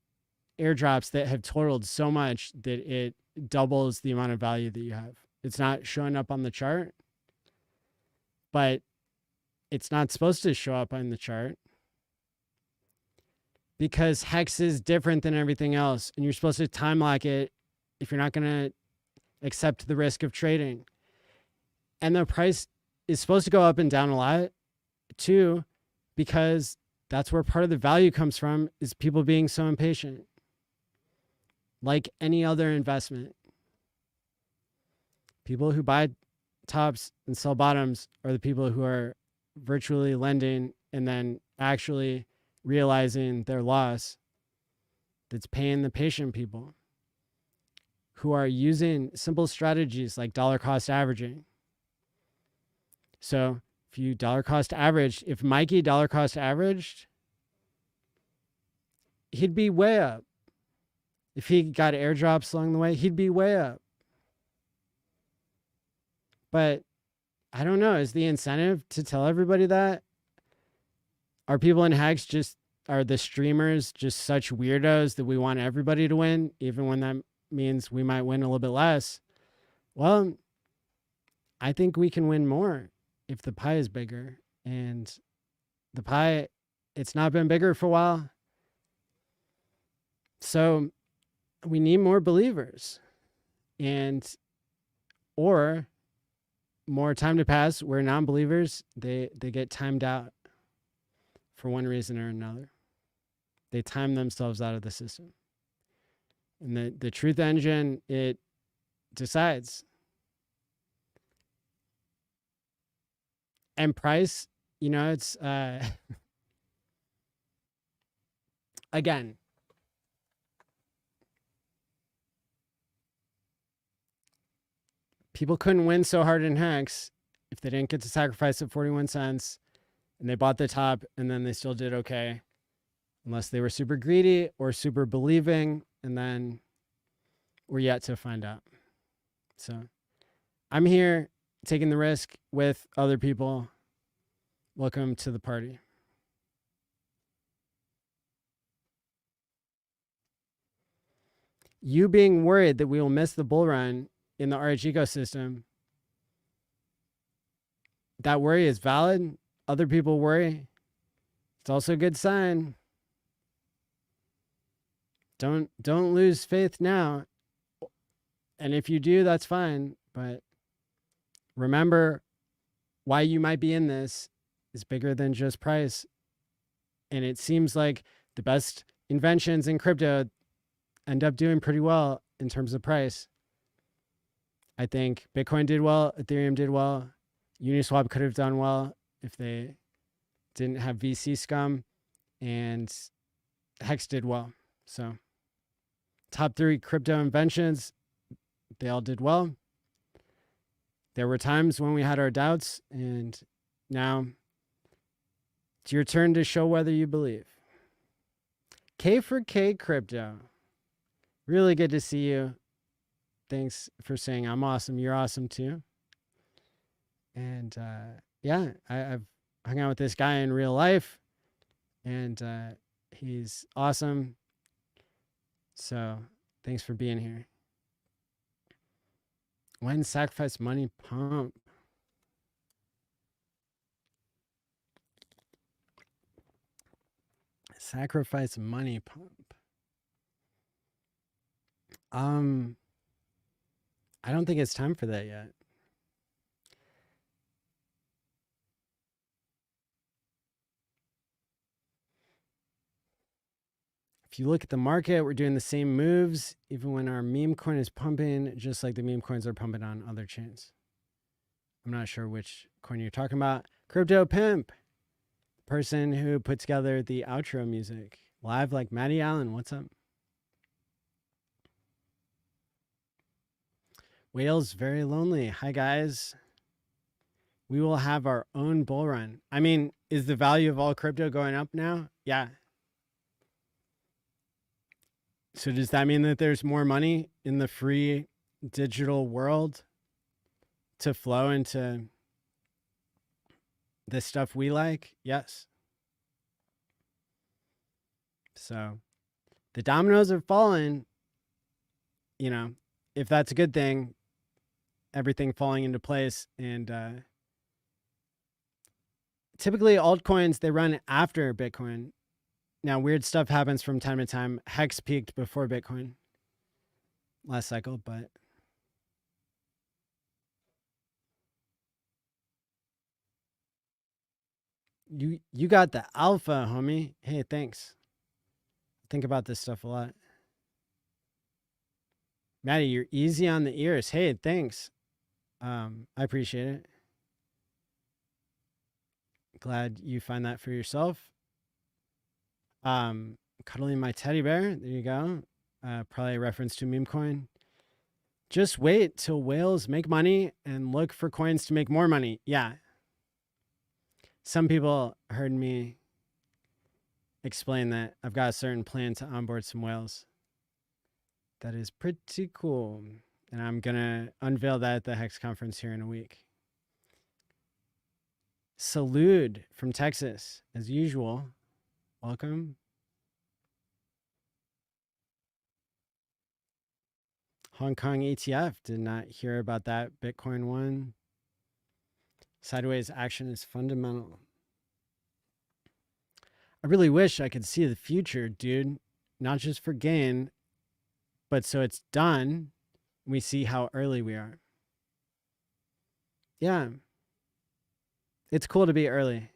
airdrops that have totaled so much that it doubles the amount of value that you have. It's not showing up on the chart, but it's not supposed to show up on the chart because Hex is different than everything else, and you're supposed to time lock it if you're not going to accept the risk of trading. And the price is supposed to go up and down a lot too, because that's where part of the value comes from, is people being so impatient. Like any other investment, people who buy tops and sell bottoms are the people who are virtually lending and then actually realizing their loss. That's paying the patient people who are using simple strategies like dollar cost averaging. So if you dollar cost averaged, if Mikey dollar cost averaged, he'd be way up. If he got airdrops along the way, he'd be way up. But I don't know, is the incentive to tell everybody that? Are people in Hex are the streamers just such weirdos that we want everybody to win, even when that means we might win a little bit less? Well, I think we can win more if the pie is bigger. And the pie, it's not been bigger for a while. So we need more believers, or more time to pass where non-believers, they get timed out for one reason or another. They time themselves out of the system. And the truth engine, it decides. And price, it's again, people couldn't win so hard in Hex if they didn't get to sacrifice at 41 cents and they bought the top and then they still did okay, unless they were super greedy or super believing, and then we're yet to find out. So I'm here taking the risk with other people. Welcome to the party. You being worried that we will miss the bull run in the RH ecosystem, that worry is valid. Other people worry. It's also a good sign. Don't lose faith now. And if you do, that's fine. But remember, why you might be in this is bigger than just price. And it seems like the best inventions in crypto end up doing pretty well in terms of price. I think Bitcoin did well, Ethereum did well, Uniswap could have done well if they didn't have VC scum, and Hex did well. So top 3 crypto inventions, they all did well. There were times when we had our doubts, and now it's your turn to show whether you believe. K for K Crypto. Really good to see you. Thanks for saying I'm awesome. You're awesome too. And yeah, I've hung out with this guy in real life, and he's awesome. So thanks for being here. When sacrifice money pump? Sacrifice money pump. I don't think it's time for that yet. If you look at the market, we're doing the same moves, even when our meme coin is pumping, just like the meme coins are pumping on other chains. I'm not sure which coin you're talking about. Crypto Pimp, person who put together the outro music. Live like Matty Allen. What's up? Whales very lonely. Hi, guys. We will have our own bull run. I mean, is the value of all crypto going up now? Yeah. So does that mean that there's more money in the free digital world to flow into the stuff we like? Yes. So the dominoes have fallen. You know, if that's a good thing, everything falling into place. And typically altcoins, they run after Bitcoin. Now, weird stuff happens from time to time. Hex peaked before Bitcoin last cycle, but you got the alpha, homie. Hey, thanks. Think about this stuff a lot. Maddie, you're easy on the ears. Hey, thanks. I appreciate it. Glad you find that for yourself. Cuddling my teddy bear. There you go. Probably a reference to meme coin. Just wait till whales make money and look for coins to make more money. Yeah. Some people heard me explain that I've got a certain plan to onboard some whales. That is pretty cool. And I'm going to unveil that at the Hex Conference here in a week. Salud from Texas, as usual. Welcome. Hong Kong ETF, did not hear about that. Bitcoin one. Sideways action is fundamental. I really wish I could see the future, dude. Not just for gain, but so it's done. We see how early we are. Yeah. It's cool to be early.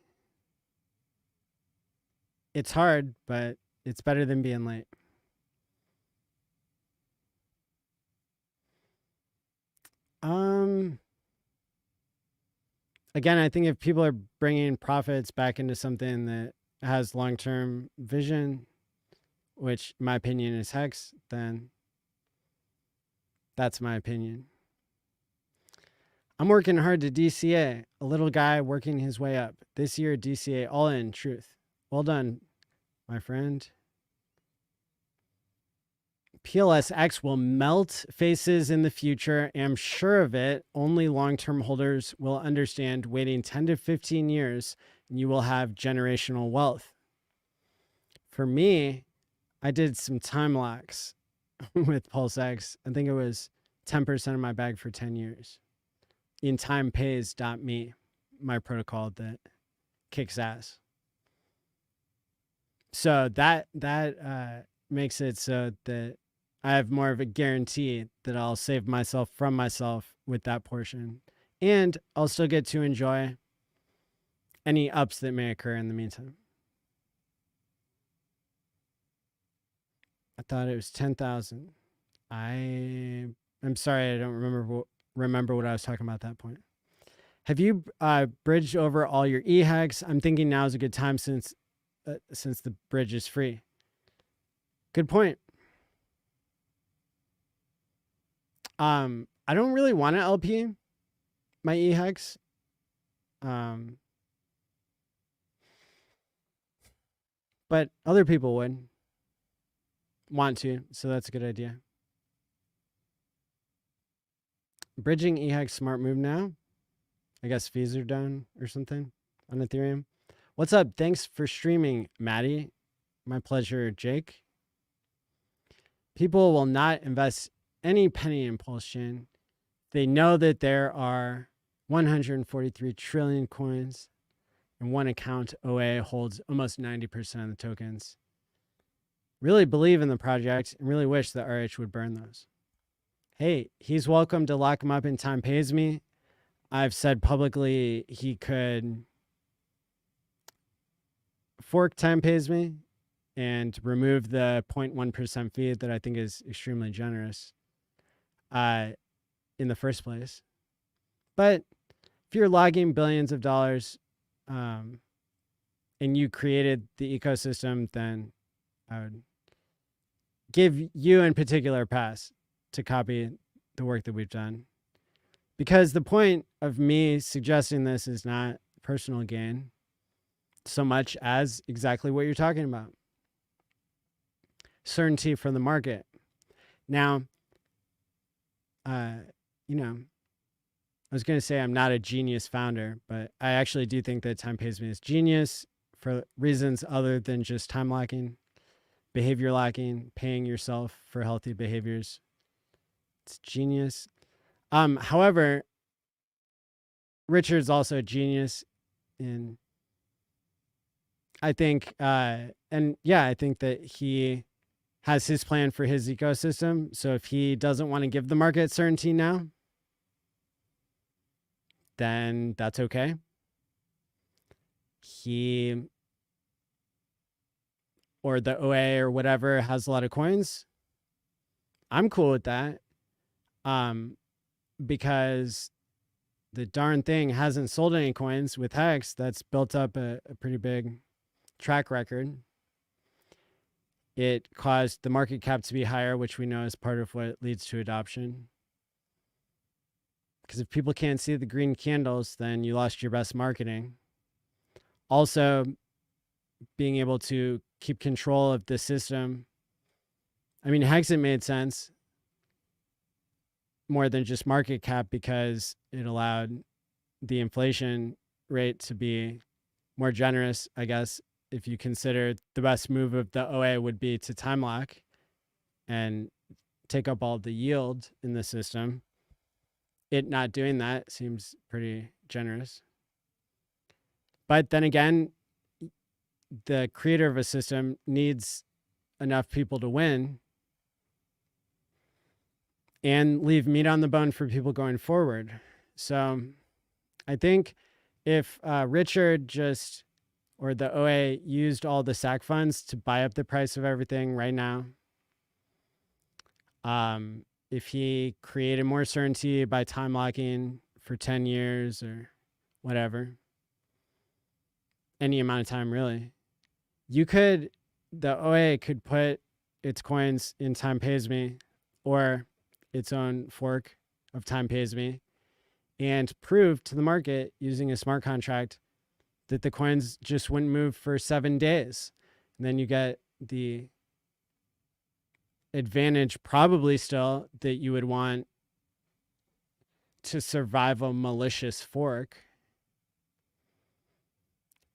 It's hard, but it's better than being late. Again, I think if people are bringing profits back into something that has long-term vision, which in my opinion is Hex, then that's my opinion. I'm working hard to DCA, a little guy working his way up. This year, DCA, ALLin, truth. Well done, my friend. PLSX will melt faces in the future. I'm sure of it. Only long-term holders will understand waiting 10 to 15 years and you will have generational wealth. For me, I did some time locks with PulseX. I think it was 10% of my bag for 10 years. In timepays.me, my protocol that kicks ass. So that makes it so that I have more of a guarantee that I'll save myself from myself with that portion. And I'll still get to enjoy any ups that may occur in the meantime. I thought it was 10,000. I'm sorry, I don't remember what I was talking about at that point. Have you bridged over all your e-hacks? I'm thinking now is a good time since the bridge is free. Good point. I don't really want to LP my e-hacks. But other people would want to, so that's a good idea. Bridging e-hacks smart move now. I guess fees are done or something on Ethereum. What's up? Thanks for streaming, Maddie. My pleasure, Jake. People will not invest any penny in Pulsechain. They know that there are 143 trillion coins and one account OA holds almost 90% of the tokens. Really believe in the project and really wish that RH would burn those. Hey, he's welcome to lock him up in Time Pays Me. I've said publicly he could fork Time Pays Me and remove the 0.1% fee that I think is extremely generous in the first place. But if you're logging billions of dollars and you created the ecosystem, then I would give you in particular a pass to copy the work that we've done. Because the point of me suggesting this is not personal gain so much as exactly what you're talking about. Certainty from the market. Now, you know, I was going to say I'm not a genius founder, but I actually do think that time pays me is genius for reasons other than just time locking, behavior locking, paying yourself for healthy behaviors. It's genius. However, Richard's also a genius in, I think, and yeah, I think that he has his plan for his ecosystem. So if he doesn't want to give the market certainty now, then that's okay. He or the OA or whatever has a lot of coins. I'm cool with that. Because the darn thing hasn't sold any coins with Hex. That's built up a pretty big track record. It caused the market cap to be higher, which we know is part of what leads to adoption. Because if people can't see the green candles, then you lost your best marketing. Also, being able to keep control of the system. I mean, Hex, it made sense more than just market cap because it allowed the inflation rate to be more generous, I guess, if you consider the best move of the OA would be to time lock and take up all the yield in the system. It not doing that seems pretty generous. But then again, the creator of a system needs enough people to win and leave meat on the bone for people going forward. So I think if Richard just, or the OA used all the SAC funds to buy up the price of everything right now, if he created more certainty by time locking for 10 years or whatever, any amount of time really, the OA could put its coins in Time Pays Me or its own fork of Time Pays Me and prove to the market using a smart contract that the coins just wouldn't move for 7 days. And then you get the advantage probably still that you would want to survive a malicious fork.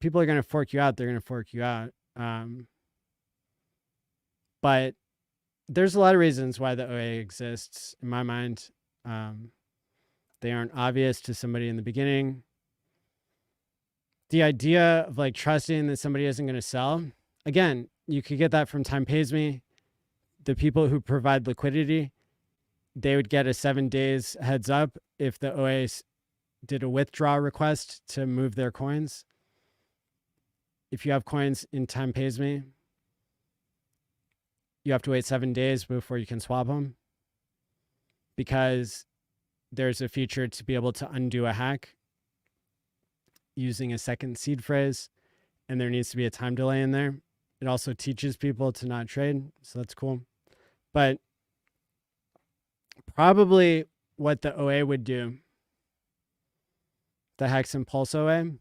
People are going to fork you out. They're going to fork you out. But there's a lot of reasons why the OA exists in my mind. They aren't obvious to somebody in the beginning. The idea of like trusting that somebody isn't going to sell, again, you could get that from Time Pays Me. The people who provide liquidity, they would get a 7 days heads up if the OA did a withdrawal request to move their coins. If you have coins in Time Pays Me, you have to wait 7 days before you can swap them because there's a feature to be able to undo a hack using a second seed phrase, and there needs to be a time delay in there. It also teaches people to not trade, so that's cool. But probably what the OA would do, the Hex and Pulse OA,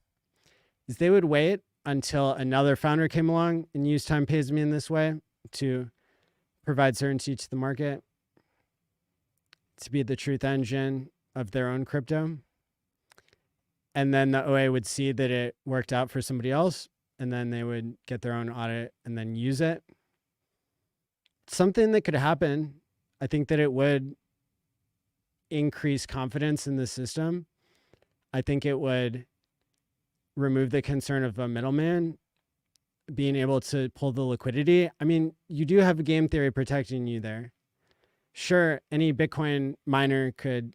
is they would wait until another founder came along and used Time Pays Me in this way to provide certainty to the market, to be the truth engine of their own crypto. And then the OA would see that it worked out for somebody else, and then they would get their own audit and then use it. Something that could happen, I think that it would increase confidence in the system. I think it would remove the concern of a middleman being able to pull the liquidity. I mean, you do have a game theory protecting you there. Sure, any Bitcoin miner could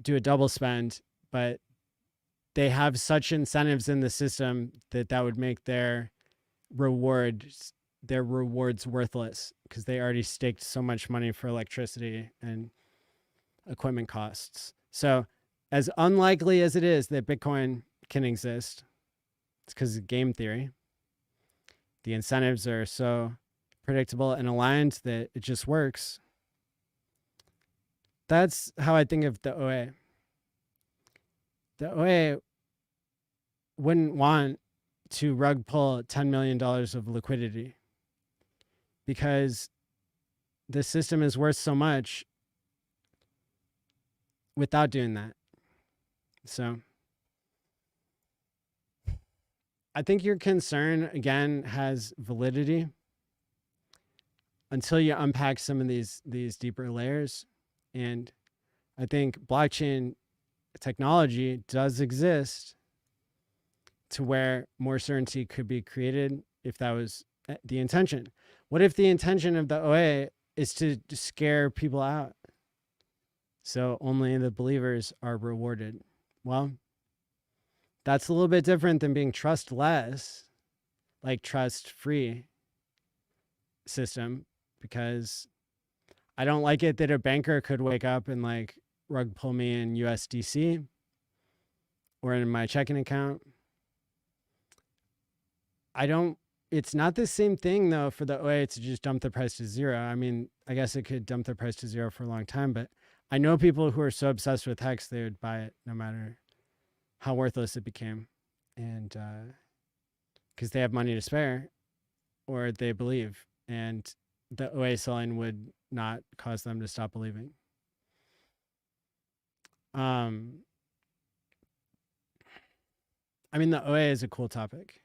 do a double spend, but they have such incentives in the system that that would make their rewards worthless because they already staked so much money for electricity and equipment costs. So as unlikely as it is that Bitcoin can exist, it's because of game theory. The incentives are so predictable and aligned that it just works. That's how I think of the OA. The OA wouldn't want to rug pull $10 million of liquidity because the system is worth so much without doing that. So I think your concern, again, has validity until you unpack some of these deeper layers. And I think blockchain technology does exist to where more certainty could be created if that was the intention. What if the intention of the OA is to scare people out so only the believers are rewarded? Well, that's a little bit different than being trustless, like trust-free system, because I don't like it that a banker could wake up and like rug pull me in USDC or in my checking account. It's not the same thing though for the OA to just dump the price to zero. I mean, I guess it could dump the price to zero for a long time, but I know people who are so obsessed with Hex, they would buy it no matter how worthless it became. And because they have money to spare or they believe, and the OA selling would not cause them to stop believing. I mean, the OA is a cool topic,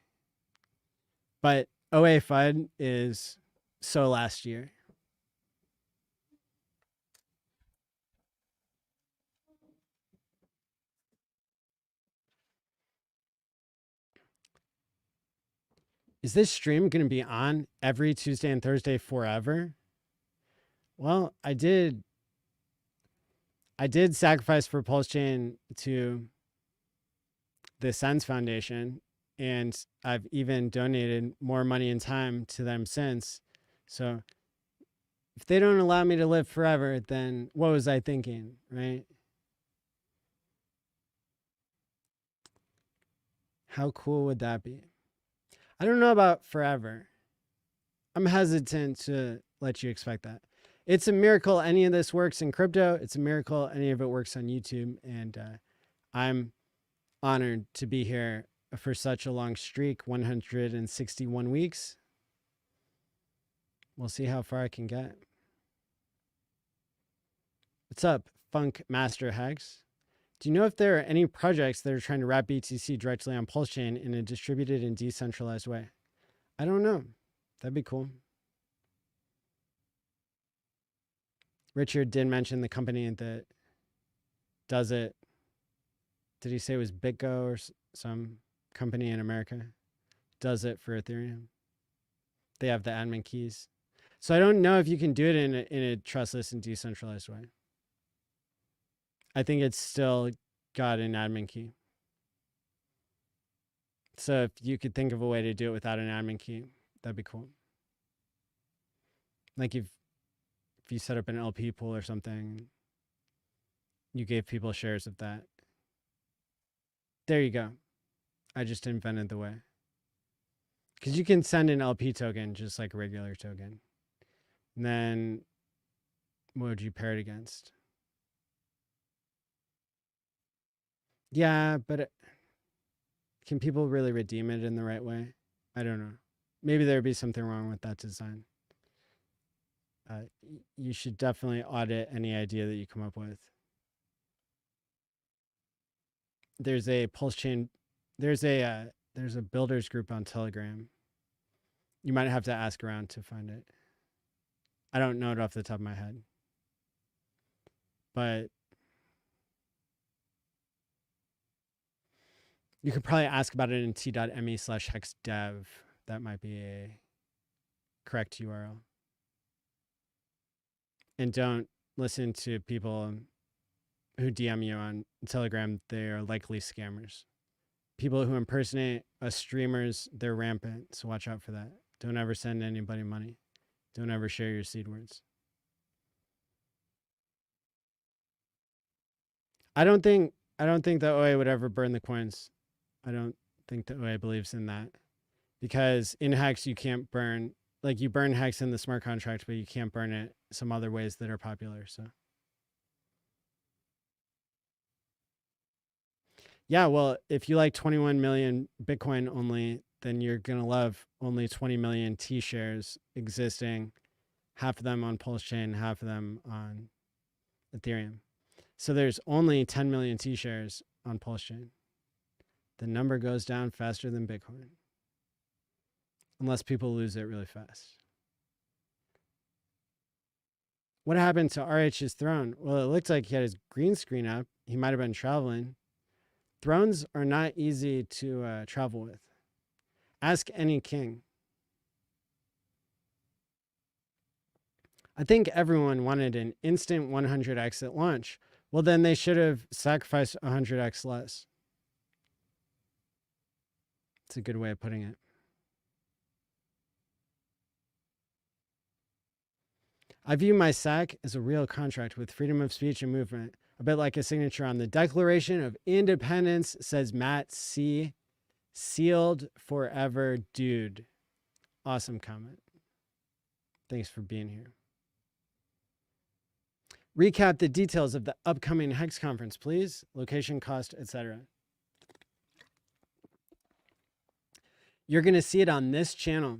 but OA FUD is so last year. Is this stream going to be on every Tuesday and Thursday forever? Well, I did sacrifice for Pulsechain to the Sens Foundation, and I've even donated more money and time to them since. So if they don't allow me to live forever, then what was I thinking, right? How cool would that be? I don't know about forever. I'm hesitant to let you expect that. It's a miracle any of this works in crypto. It's a miracle any of it works on YouTube. And I'm honored to be here for such a long streak, 161 weeks. We'll see how far I can get. What's up, Funk Master Hex? Do you know if there are any projects that are trying to wrap BTC directly on Pulsechain in a distributed and decentralized way? I don't know. That'd be cool. Richard did mention the company that does it. Did he say it was BitGo or some company in America? Does it for Ethereum. They have the admin keys. So I don't know if you can do it in a trustless and decentralized way. I think it's still got an admin key. So if you could think of a way to do it without an admin key, that'd be cool. Like if you set up an LP pool or something, you gave people shares of that. There you go. I just invented the way. Because you can send an LP token just like a regular token. And then what would you pair it against? Yeah, but can people really redeem it in the right way? I don't know. Maybe there'd be something wrong with that design. You should definitely audit any idea that you come up with. There's a Pulsechain, there's a builders group on Telegram. You might have to ask around to find it. I don't know it off the top of my head. But you could probably ask about it in t.me/hexdev. That might be a correct URL. And don't listen to people who DM you on Telegram. They are likely scammers. People who impersonate us streamers, they're rampant. So watch out for that. Don't ever send anybody money. Don't ever share your seed words. I don't think I don't think the OA would ever burn the coins. I don't think the OA believes in that, because in Hex you can't burn, like you burn Hex in the smart contract, but you can't burn it some other ways that are popular. So yeah, well, if you like 21 million Bitcoin only, then you're going to love only 20 million T shares existing, half of them on Pulsechain, half of them on Ethereum. So there's only 10 million T shares on Pulsechain. The number goes down faster than Bitcoin, unless people lose it really fast. What happened to RH's throne? Well, it looked like he had his green screen up. He might have been traveling. Thrones are not easy to travel with. Ask any king. I think everyone wanted an instant 100x at launch. Well, then they should have sacrificed 100x less. It's a good way of putting it. I view my SAC as a real contract with freedom of speech and movement, a bit like a signature on the Declaration of Independence, says Matt C. Sealed forever, dude. Awesome comment. Thanks for being here. Recap the details of the upcoming Hex conference, please. Location, cost, etc. You're going to see it on this channel.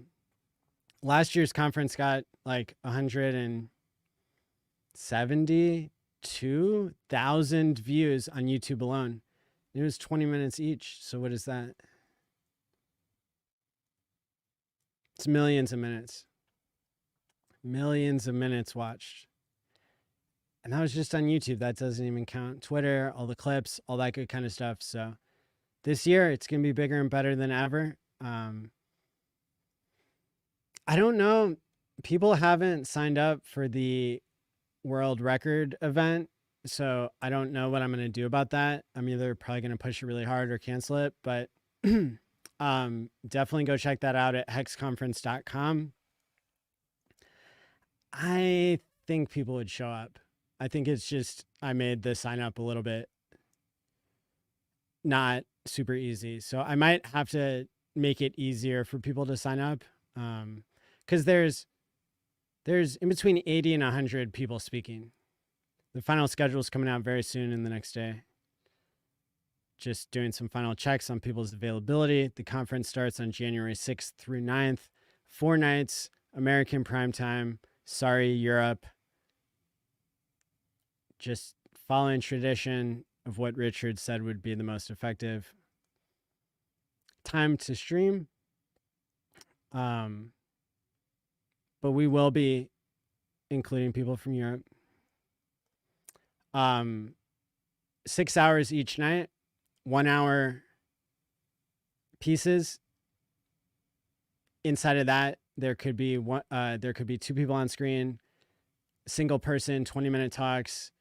Last year's conference got like 172,000 views on YouTube alone. It was 20 minutes each. So what is that? It's millions of minutes. Millions of minutes watched. And that was just on YouTube. That doesn't even count Twitter, all the clips, all that good kind of stuff. So this year, it's going to be bigger and better than ever. I don't know. People haven't signed up for the world record event, so I don't know what I'm going to do about that. I'm either probably going to push it really hard or cancel it, but definitely go check that out at hexconference.com. I think people would show up. I think it's just I made the sign up a little bit not super easy. So I might have to make it easier for people to sign up. Because there's in between 80 and 100 people speaking. The final schedule is coming out very soon in the next day. Just doing some final checks on people's availability. The conference starts on January 6th through 9th. 4 nights, American prime time. Sorry, Europe. Just following tradition of what Richard said would be the most effective time to stream. But we will be including people from Europe. 6 hours each night, 1 hour pieces. Inside of that, there could be 2 people on screen, single person, 20-minute talks,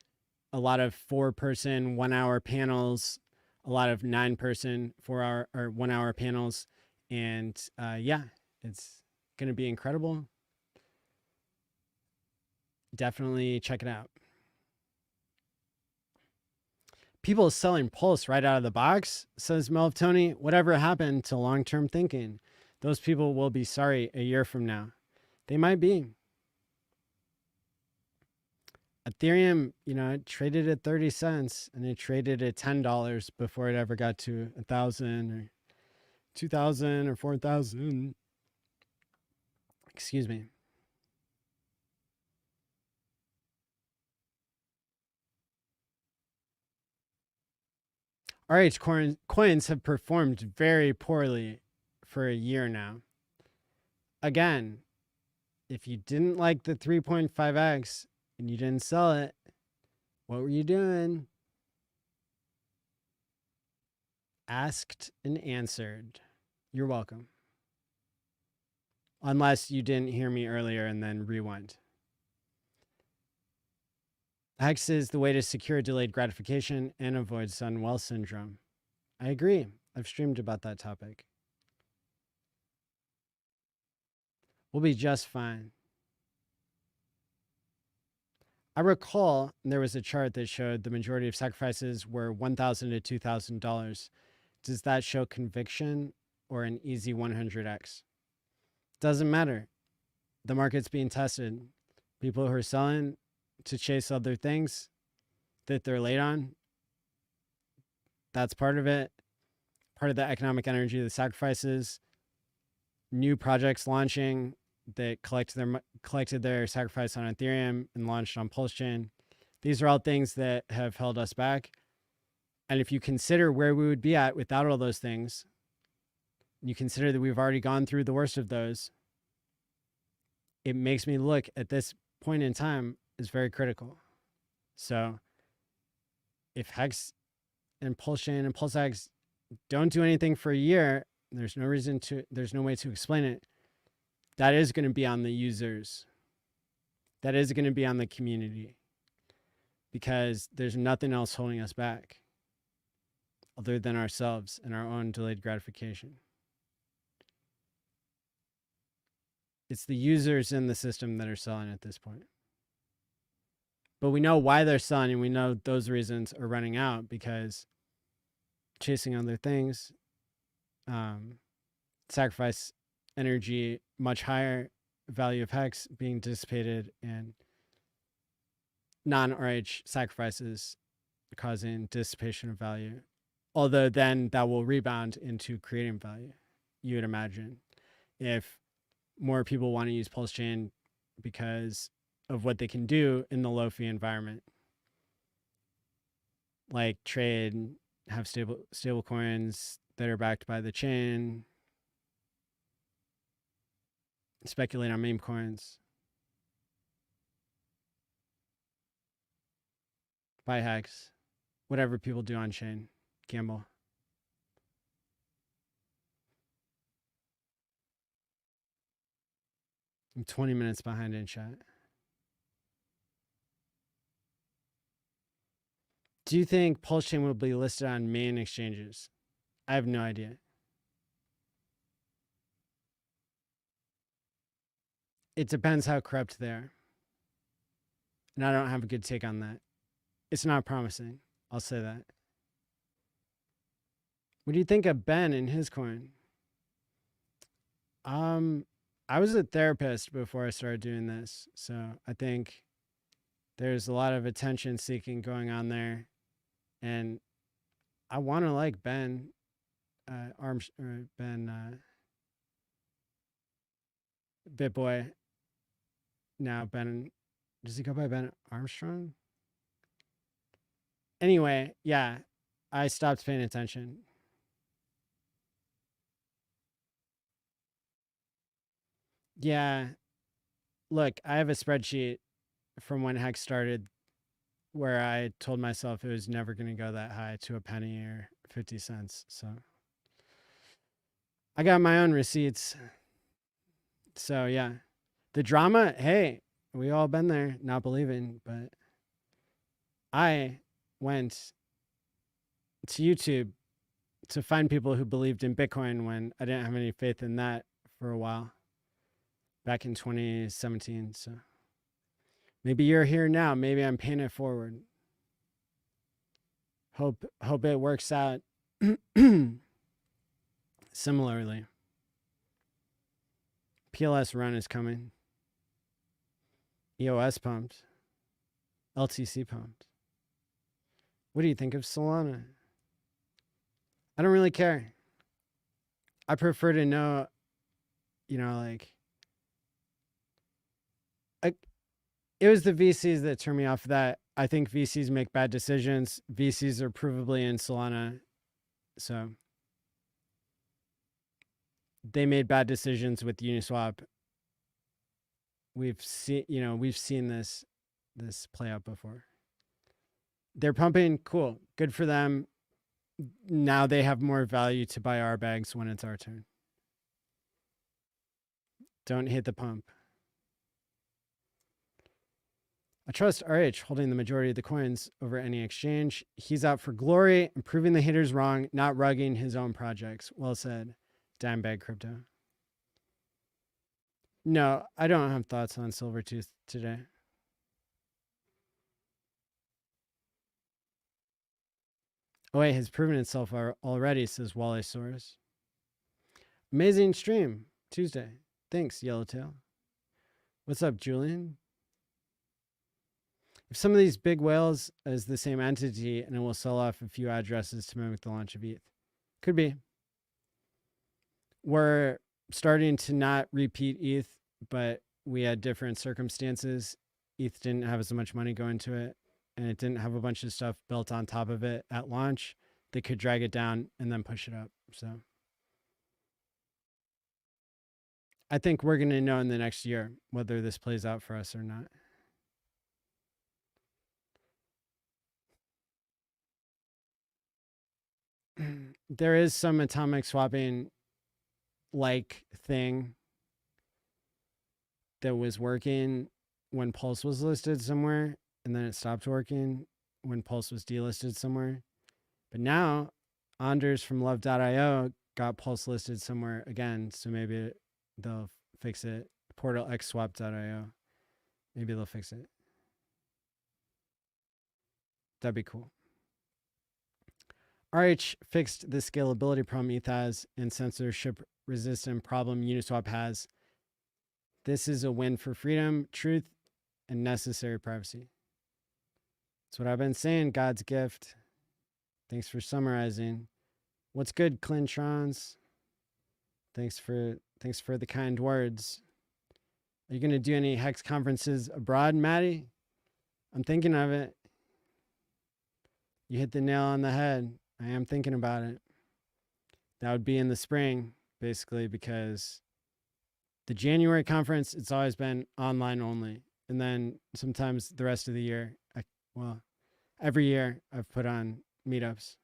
a lot of 4-person, 1 hour panels, a lot of 9-person, 4-hour or 1 hour panels. And yeah, it's going to be incredible. Definitely check it out. People selling Pulse right out of the box, says Melv Tony. Whatever happened to long-term thinking? Those people will be sorry a year from now. They might be. Ethereum, it traded at 30 cents and it traded at $10 before it ever got to 1,000 or 2,000 or 4,000. Excuse me. RH coins have performed very poorly for a year now. Again, if you didn't like the 3.5x and you didn't sell it, what were you doing? Asked and answered. You're welcome. Unless you didn't hear me earlier and then rewind. Hex is the way to secure delayed gratification and avoid sudden wealth syndrome. I agree. I've streamed about that topic. We'll be just fine. I recall there was a chart that showed the majority of sacrifices were $1,000 to $2,000. Does that show conviction or an easy 100x? Doesn't matter. The market's being tested. People who are selling to chase other things that they're late on, that's part of it. Part of the economic energy of the sacrifices. New projects launching that collected their sacrifice on Ethereum and launched on Pulsechain. These are all things that have held us back. And if you consider where we would be at without all those things, you consider that we've already gone through the worst of those, it makes me look at this point in time as very critical. So if Hex and Pulsechain and PulseX don't do anything for a year, there's no way to explain it. That is going to be on the users. That is going to be on the community, because there's nothing else holding us back other than ourselves and our own delayed gratification. It's the users in the system that are selling at this point. But we know why they're selling, and we know those reasons are running out because chasing other things, sacrifice energy, much higher value of Hex being dissipated, and non-RH sacrifices causing dissipation of value. Although then that will rebound into creating value, you would imagine, if more people want to use Pulsechain because of what they can do in the low fee environment, like trade, have stable coins that are backed by the chain, speculate on meme coins, buy Hex, whatever people do on chain, gamble. I'm 20 minutes behind in chat. Do you think Pulsechain will be listed on main exchanges? I have no idea. It depends how corrupt they are. And I don't have a good take on that. It's not promising. I'll say that. What do you think of Ben and his coin? I was a therapist before I started doing this, so I think there's a lot of attention seeking going on there, and I want to like Ben Bitboy. Now Ben, does he go by Ben Armstrong? Anyway, yeah, I stopped paying attention. Yeah, look, I have a spreadsheet from when Hex started where I told myself it was never going to go that high to a penny or 50 cents. So I got my own receipts. So yeah, the drama, hey, we all been there, not believing, but I went to YouTube to find people who believed in Bitcoin when I didn't have any faith in that for a while. Back in 2017, so maybe you're here now. Maybe I'm paying it forward. Hope it works out similarly. PLS run is coming. EOS pumped. LTC pumped. What do you think of Solana? I don't really care. I prefer to know, like, it was the VCs that turned me off of that. I think VCs make bad decisions. VCs are provably in Solana. So they made bad decisions with Uniswap. We've seen this play out before. They're pumping, cool, good for them. Now they have more value to buy our bags when it's our turn. Don't hit the pump. I trust RH holding the majority of the coins over any exchange. He's out for glory and proving the haters wrong, not rugging his own projects. Well said, Dimebag Crypto. No, I don't have thoughts on Silvertooth today. Oh wait, has proven itself already, says Wally Source. Amazing stream, Tuesday. Thanks, Yellowtail. What's up, Julian? If some of these big whales is the same entity and it will sell off a few addresses to mimic the launch of ETH. Could be. We're starting to not repeat ETH, but we had different circumstances. ETH didn't have as much money going to it, and it didn't have a bunch of stuff built on top of it at launch that could drag it down and then push it up. So I think we're going to know in the next year whether this plays out for us or not. There is some atomic swapping like thing that was working when Pulse was listed somewhere, and then it stopped working when Pulse was delisted somewhere. But now Anders from love.io got Pulse listed somewhere again, so maybe they'll fix it. PortalXswap.io. Maybe they'll fix it. That'd be cool. RH fixed the scalability problem ETH has and censorship resistant problem Uniswap has. This is a win for freedom, truth, and necessary privacy. That's what I've been saying, God's gift. Thanks for summarizing. What's good, Clintrons? Thanks for the kind words. Are you going to do any Hex conferences abroad, Maddie? I'm thinking of it. You hit the nail on the head. I am thinking about it. That would be in the spring, basically, because the January conference, it's always been online only. And then sometimes the rest of the year, every year I've put on meetups.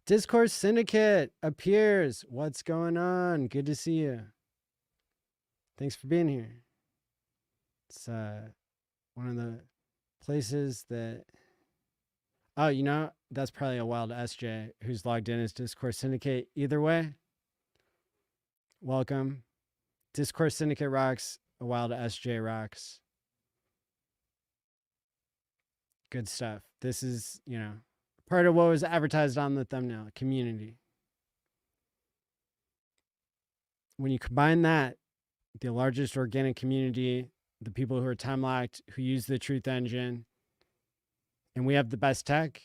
Discourse Syndicate appears. What's going on? Good to see you. Thanks for being here. It's one of the places that... Oh, you know, that's probably a wild SJ who's logged in as Discourse Syndicate. Either way, welcome. Discourse Syndicate rocks. A wild SJ rocks. Good stuff. This is, you know, part of what was advertised on the thumbnail, community. When you combine that, the largest organic community, the people who are time locked, who use the truth engine, and we have the best tech,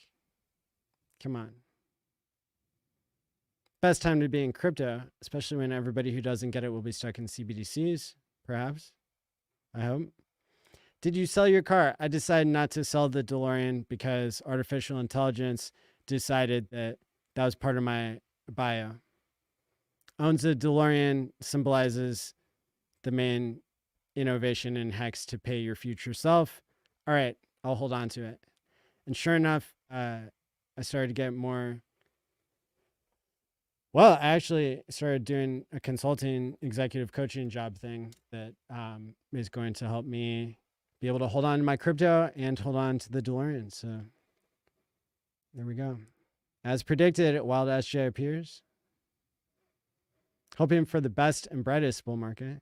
come on. Best time to be in crypto, especially when everybody who doesn't get it will be stuck in CBDCs, perhaps. I hope. Did you sell your car? I decided not to sell the DeLorean because artificial intelligence decided that that was part of my bio. Owns a DeLorean symbolizes the main innovation in Hex to pay your future self. All right, I'll hold on to it. And sure enough, I started to get more. Well, I actually started doing a consulting executive coaching job thing that is going to help me be able to hold on to my crypto and hold on to the DeLorean. So there we go. As predicted, Wild SJ appears. Hoping for the best and brightest bull market.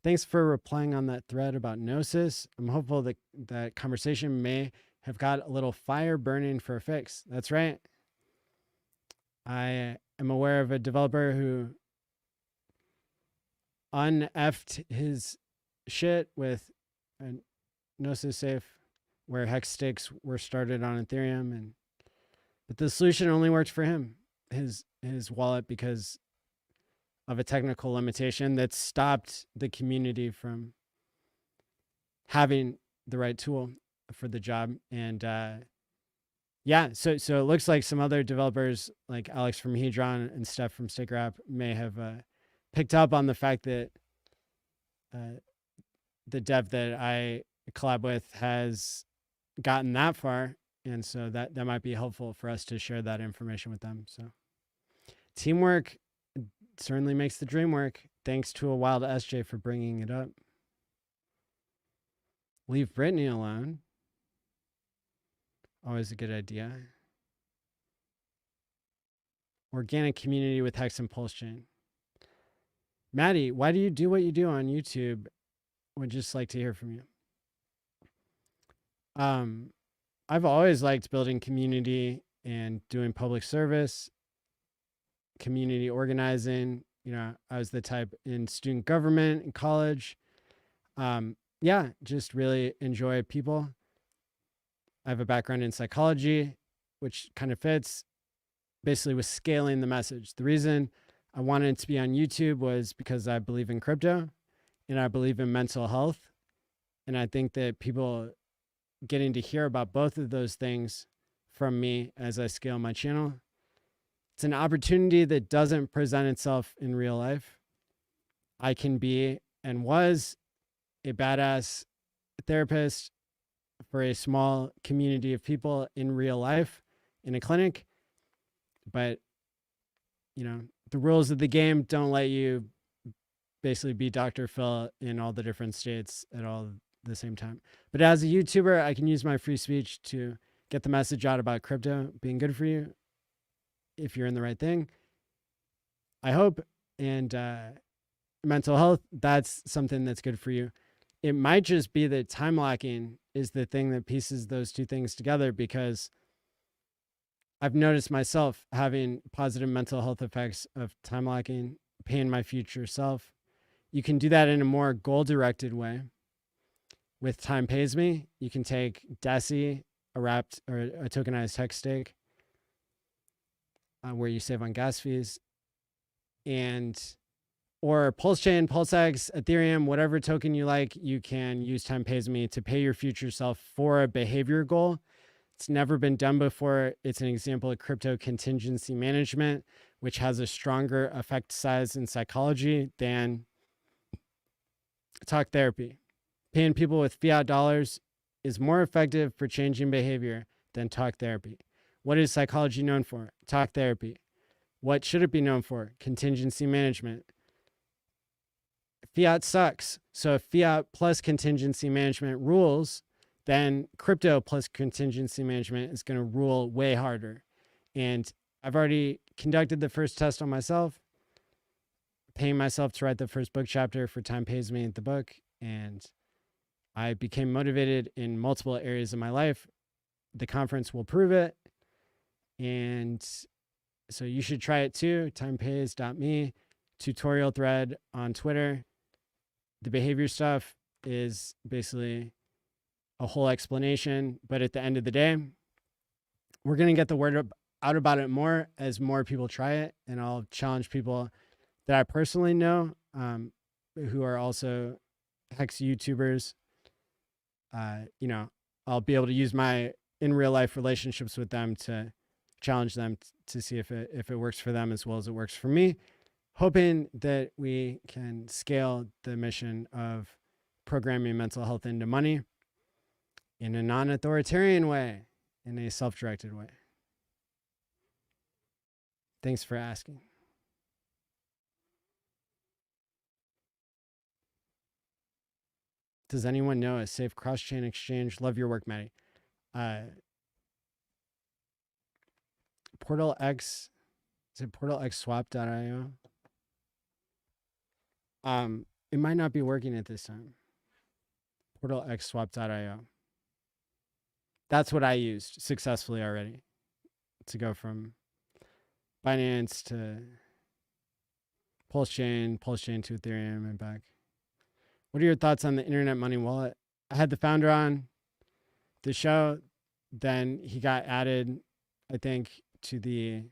Thanks for replying on that thread about Gnosis. I'm hopeful that that conversation may have got a little fire burning for a fix. That's right. I am aware of a developer who un-effed his shit with a Gnosis safe where hex stakes were started on Ethereum, but the solution only worked for him, his wallet, because of a technical limitation that stopped the community from having the right tool for the job. And yeah, so it looks like some other developers like Alex from Hedron and Steph from StakerApp may have picked up on the fact that the dev that I collab with has gotten that far. And so that might be helpful for us to share that information with them. So teamwork certainly makes the dream work. Thanks to a wild SJ for bringing it up. Leave Brittany alone. Always a good idea. Organic community with Hex and Pulsechain. Maddie, why do you do what you do on YouTube would just like to hear from you. I've always liked building community and doing public service, community organizing. You know, I was the type in student government in college. Yeah, just really enjoy people. I have a background in psychology, which kind of fits basically with scaling the message. The reason I wanted to be on YouTube was because I believe in crypto and I believe in mental health. And I think that people getting to hear about both of those things from me as I scale my channel, it's an opportunity that doesn't present itself in real life. I can be and was a badass therapist for a small community of people in real life in a clinic. But, you know, the rules of the game don't let you basically be Dr. Phil in all the different states at all the same time. But as a YouTuber, I can use my free speech to get the message out about crypto being good for you if you're in the right thing, I hope. And mental health, that's something that's good for you. It might just be that time locking is the thing that pieces those two things together, because I've noticed myself having positive mental health effects of time locking, paying my future self. You can do that in a more goal-directed way. With Time Pays Me, you can take DESI, a wrapped or a tokenized hex stake, where you save on gas fees, or Pulsechain, PulseX, Ethereum, whatever token you like, you can use Time Pays Me to pay your future self for a behavior goal. It's never been done before. It's an example of crypto contingency management, which has a stronger effect size in psychology than talk therapy. Paying people with fiat dollars is more effective for changing behavior than talk therapy. What is psychology known for? Talk therapy. What should it be known for? Contingency management. Fiat sucks. So if fiat plus contingency management rules, then crypto plus contingency management is going to rule way harder. And I've already conducted the first test on myself, paying myself to write the first book chapter for Time Pays Me, the book. And I became motivated in multiple areas of my life. The conference will prove it. And so you should try it too. Timepays.me, tutorial thread on Twitter. The behavior stuff is basically a whole explanation. But at the end of the day, we're going to get the word out about it more as more people try it. And I'll challenge people that I personally know who are also Hex YouTubers. You know, I'll be able to use my in real life relationships with them to challenge them to see if it works for them as well as it works for me, hoping that we can scale the mission of programming mental health into money in a non-authoritarian way, in a self-directed way. Thanks for asking. Does anyone know a safe cross-chain exchange? Love your work, Maddie. PortalX, is it portalxswap.io? It might not be working at this time. portalxswap.io. That's what I used successfully already to go from Binance to Pulsechain to Ethereum and back. What are your thoughts on the internet money wallet? I had the founder on the show. Then he got added, I think, to the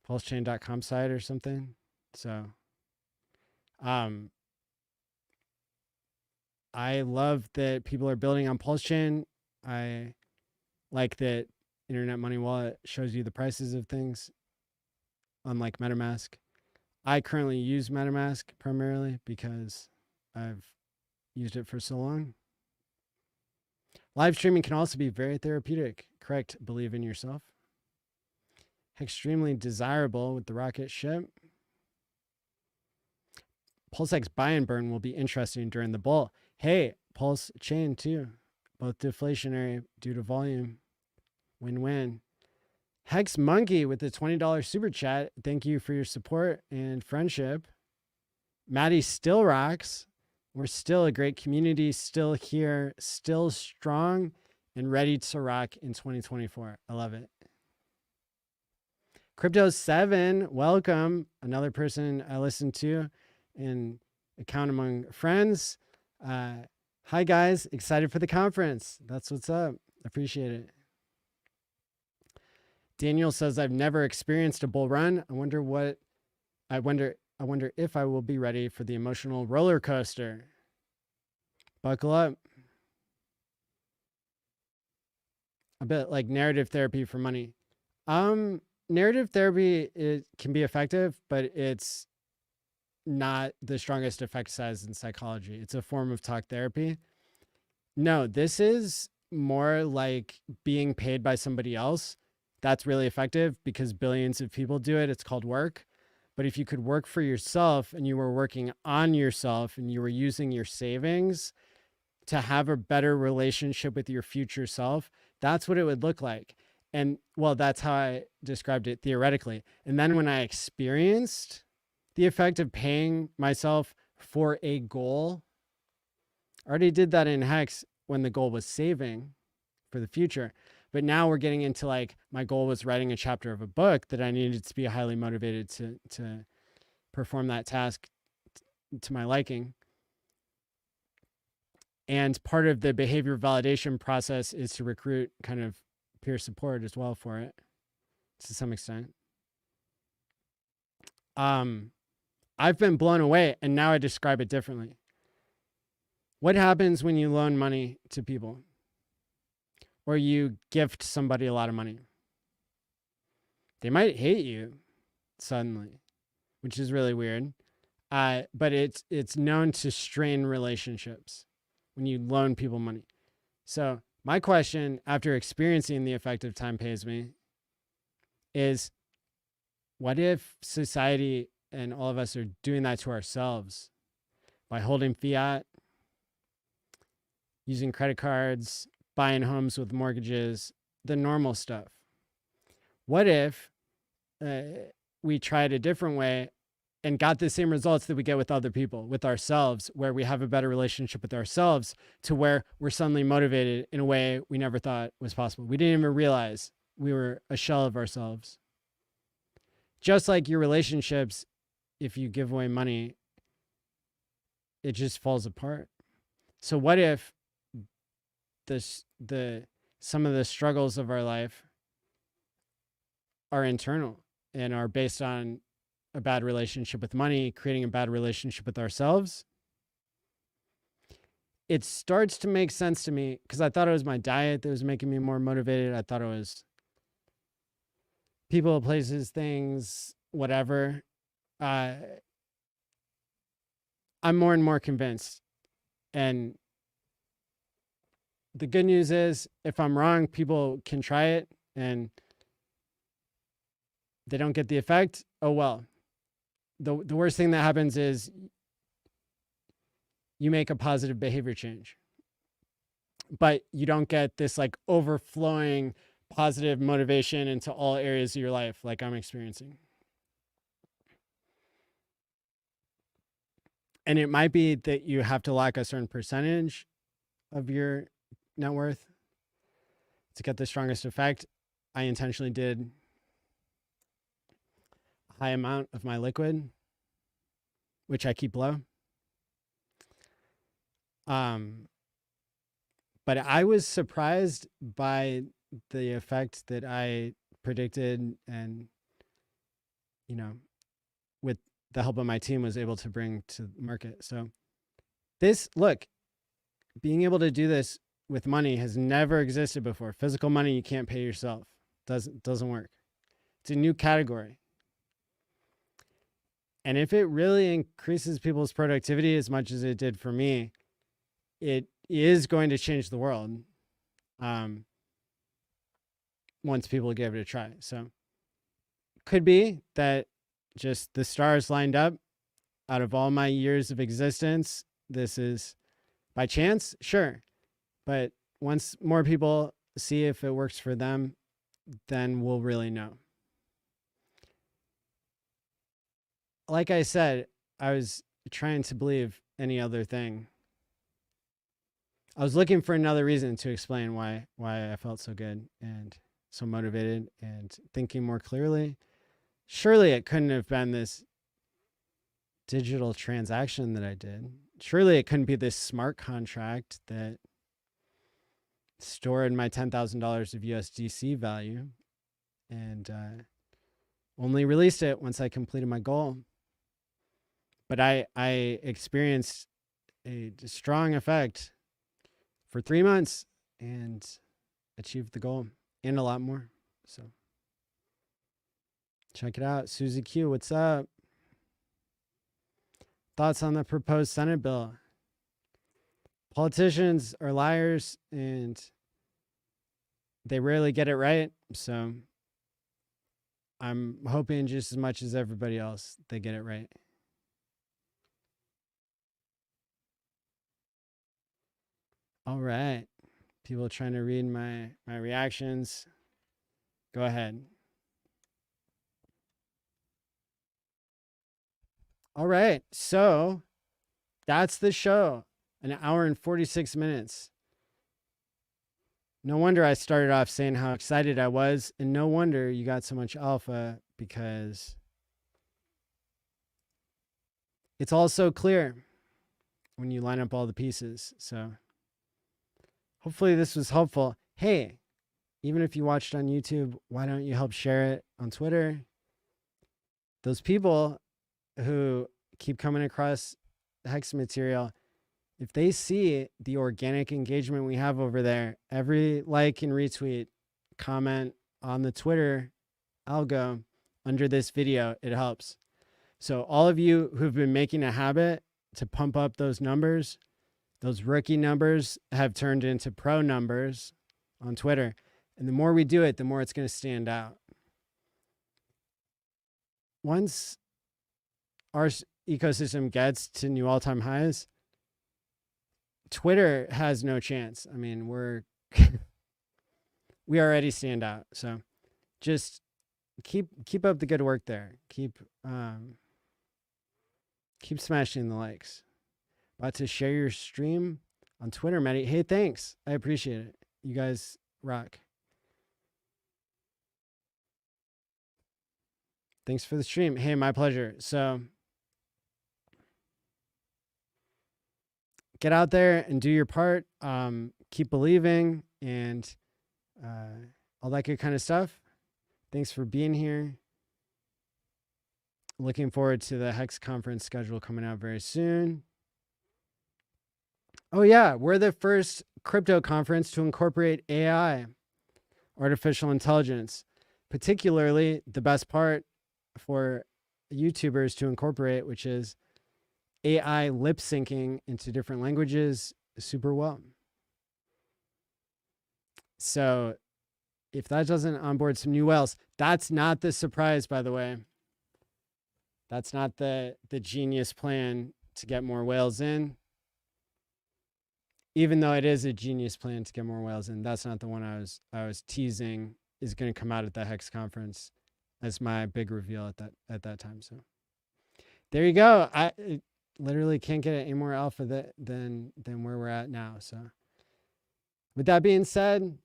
pulsechain.com site or something. So I love that people are building on Pulsechain. I like that Internet Money Wallet shows you the prices of things, unlike MetaMask. I currently use MetaMask primarily because I've used it for so long. Live streaming can also be very therapeutic. Correct. Believe in yourself. Extremely desirable with the rocket ship. PulseX buy and burn will be interesting during the bull. Hey, Pulsechain too. Both deflationary due to volume. Win-win. Hex Monkey with the $20 super chat. Thank you for your support and friendship. Maddie still rocks. We're still a great community, still here, still strong and ready to rock in 2024. I love it. Crypto7, welcome. Another person I listen to and account among friends. Hi, guys. Excited for the conference. That's what's up. Appreciate it. Daniel says, I've never experienced a bull run. I wonder if I will be ready for the emotional roller coaster. Buckle up. A bit like narrative therapy for money. Narrative therapy, it can be effective, but it's not the strongest effect size in psychology. It's a form of talk therapy. No, this is more like being paid by somebody else. That's really effective because billions of people do it. It's called work. But if you could work for yourself and you were working on yourself and you were using your savings to have a better relationship with your future self, that's what it would look like. And well, that's how I described it theoretically. And then when I experienced the effect of paying myself for a goal, I already did that in Hex when the goal was saving for the future. But now we're getting into like, my goal was writing a chapter of a book that I needed to be highly motivated to perform that task to my liking. And part of the behavior validation process is to recruit kind of peer support as well for it to some extent. I've been blown away and now I describe it differently. What happens when you loan money to people or you gift somebody a lot of money? They might hate you suddenly, which is really weird. But it's known to strain relationships when you loan people money. So my question after experiencing the effect of time pays me is, what if society and all of us are doing that to ourselves by holding fiat, using credit cards, buying homes with mortgages, the normal stuff? What if we tried a different way and got the same results that we get with other people, with ourselves, where we have a better relationship with ourselves to where we're suddenly motivated in a way we never thought was possible? We didn't even realize we were a shell of ourselves. Just like your relationships, if you give away money, it just falls apart. So what if some of the struggles of our life are internal and are based on a bad relationship with money, creating a bad relationship with ourselves? It starts to make sense to me because I thought it was my diet that was making me more motivated. I thought it was people, places, things, whatever. I'm more and more convinced. And the good news is, if I'm wrong, people can try it and they don't get the effect. Oh, well. The worst thing that happens is you make a positive behavior change, but you don't get this like overflowing positive motivation into all areas of your life like I'm experiencing. And it might be that you have to lack a certain percentage of your net worth to get the strongest effect. I intentionally did a high amount of my liquid, which I keep low. But I was surprised by the effect that I predicted and, you know, with the help of my team was able to bring to the market. So look, being able to do this with money has never existed before. Physical money, you can't pay yourself. Doesn't work. It's a new category. And if it really increases people's productivity as much as it did for me, it is going to change the world once people give it a try. So could be that just the stars lined up out of all my years of existence. This is by chance, sure. But once more people see if it works for them, then we'll really know. Like I said, I was trying to believe any other thing. I was looking for another reason to explain why I felt so good and so motivated and thinking more clearly. Surely it couldn't have been this digital transaction that I did. Surely it couldn't be this smart contract that stored my $10,000 of USDC value and only released it once I completed my goal. But I experienced a strong effect for 3 months and achieved the goal and a lot more. So check it out. Susie Q, what's up? Thoughts on the proposed Senate bill? Politicians are liars and they rarely get it right. So I'm hoping just as much as everybody else, they get it right. All right. People trying to read my reactions. Go ahead. All right. So that's the show. An hour and 46 minutes. No wonder I started off saying how excited I was, and no wonder you got so much alpha, because it's all so clear when you line up all the pieces. So hopefully this was helpful. Hey, even if you watched on YouTube, why don't you help share it on Twitter? Those people who keep coming across Hex material, if they see the organic engagement we have over there, every like and retweet, comment on the Twitter algo under this video, it helps. So all of you who've been making a habit to pump up those numbers, those rookie numbers have turned into pro numbers on Twitter. And the more we do it, the more it's going to stand out. Once our ecosystem gets to new all-time highs, Twitter has no chance. I mean, we already stand out. So just keep up the good work there. Keep smashing the likes. About to share your stream on Twitter, Maddie. Hey, thanks. I appreciate it. You guys rock. Thanks for the stream. Hey, my pleasure. So get out there and do your part. Keep believing and all that good kind of stuff. Thanks for being here. Looking forward to the Hex Conference schedule coming out very soon. Oh yeah, we're the first crypto conference to incorporate AI, artificial intelligence, particularly the best part for YouTubers to incorporate, which is AI lip syncing into different languages super well. So if that doesn't onboard some new whales, that's not the surprise, by the way. That's not the genius plan to get more whales in. Even though it is a genius plan to get more whales in, that's not the one I was teasing is going to come out at the Hex conference as my big reveal at that time. So there you go. I literally can't get any more alpha than where we're at now. So with that being said,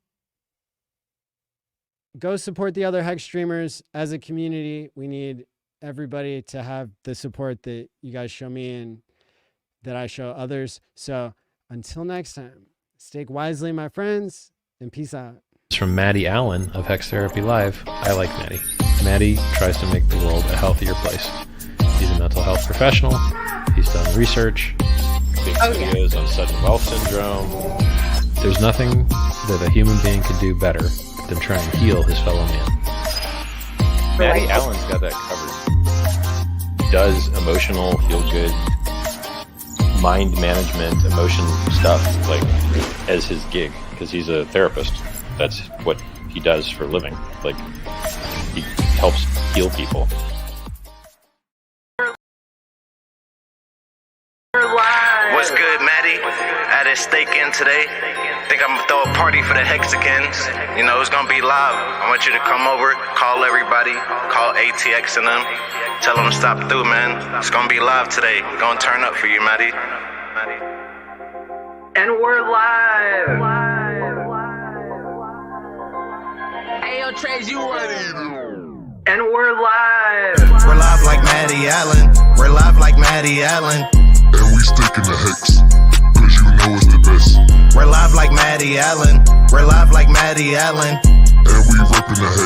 go support the other Hex streamers. As a community, we need everybody to have the support that you guys show me and that I show others. So until next time, stake wisely, my friends, and peace out.
It's from Maddie ALLin of Hex Therapy Live. I like Maddie. Maddie tries to make the world a healthier place. He's a mental health professional. He's done research.
Big videos on sudden wealth syndrome.
There's nothing that a human being could do better than try and heal his fellow man.
Maddie ALLin's got that covered. Does emotional, feel-good, mind management, emotion stuff like as his gig because he's a therapist. That's what he does for a living. Like he helps heal people.
What's good, Maddie? I had a steak in today. Think I'm gonna throw a party for the Hexicans. You know, it's gonna be live. I want you to come over, call everybody, call ATX and them. Tell them to stop through, man. It's gonna be live today. We're gonna turn up for you, Maddie. And we're live.
Hey, yo, Trace, you ready?
And we're live.
We're live like Maddie ALLin. We're live like Maddie ALLin.
And we sticking to Hex, cause you know it's the best.
We're live like Maddie ALLin. We're live like Maddie ALLin.
And we reppin' the Hex.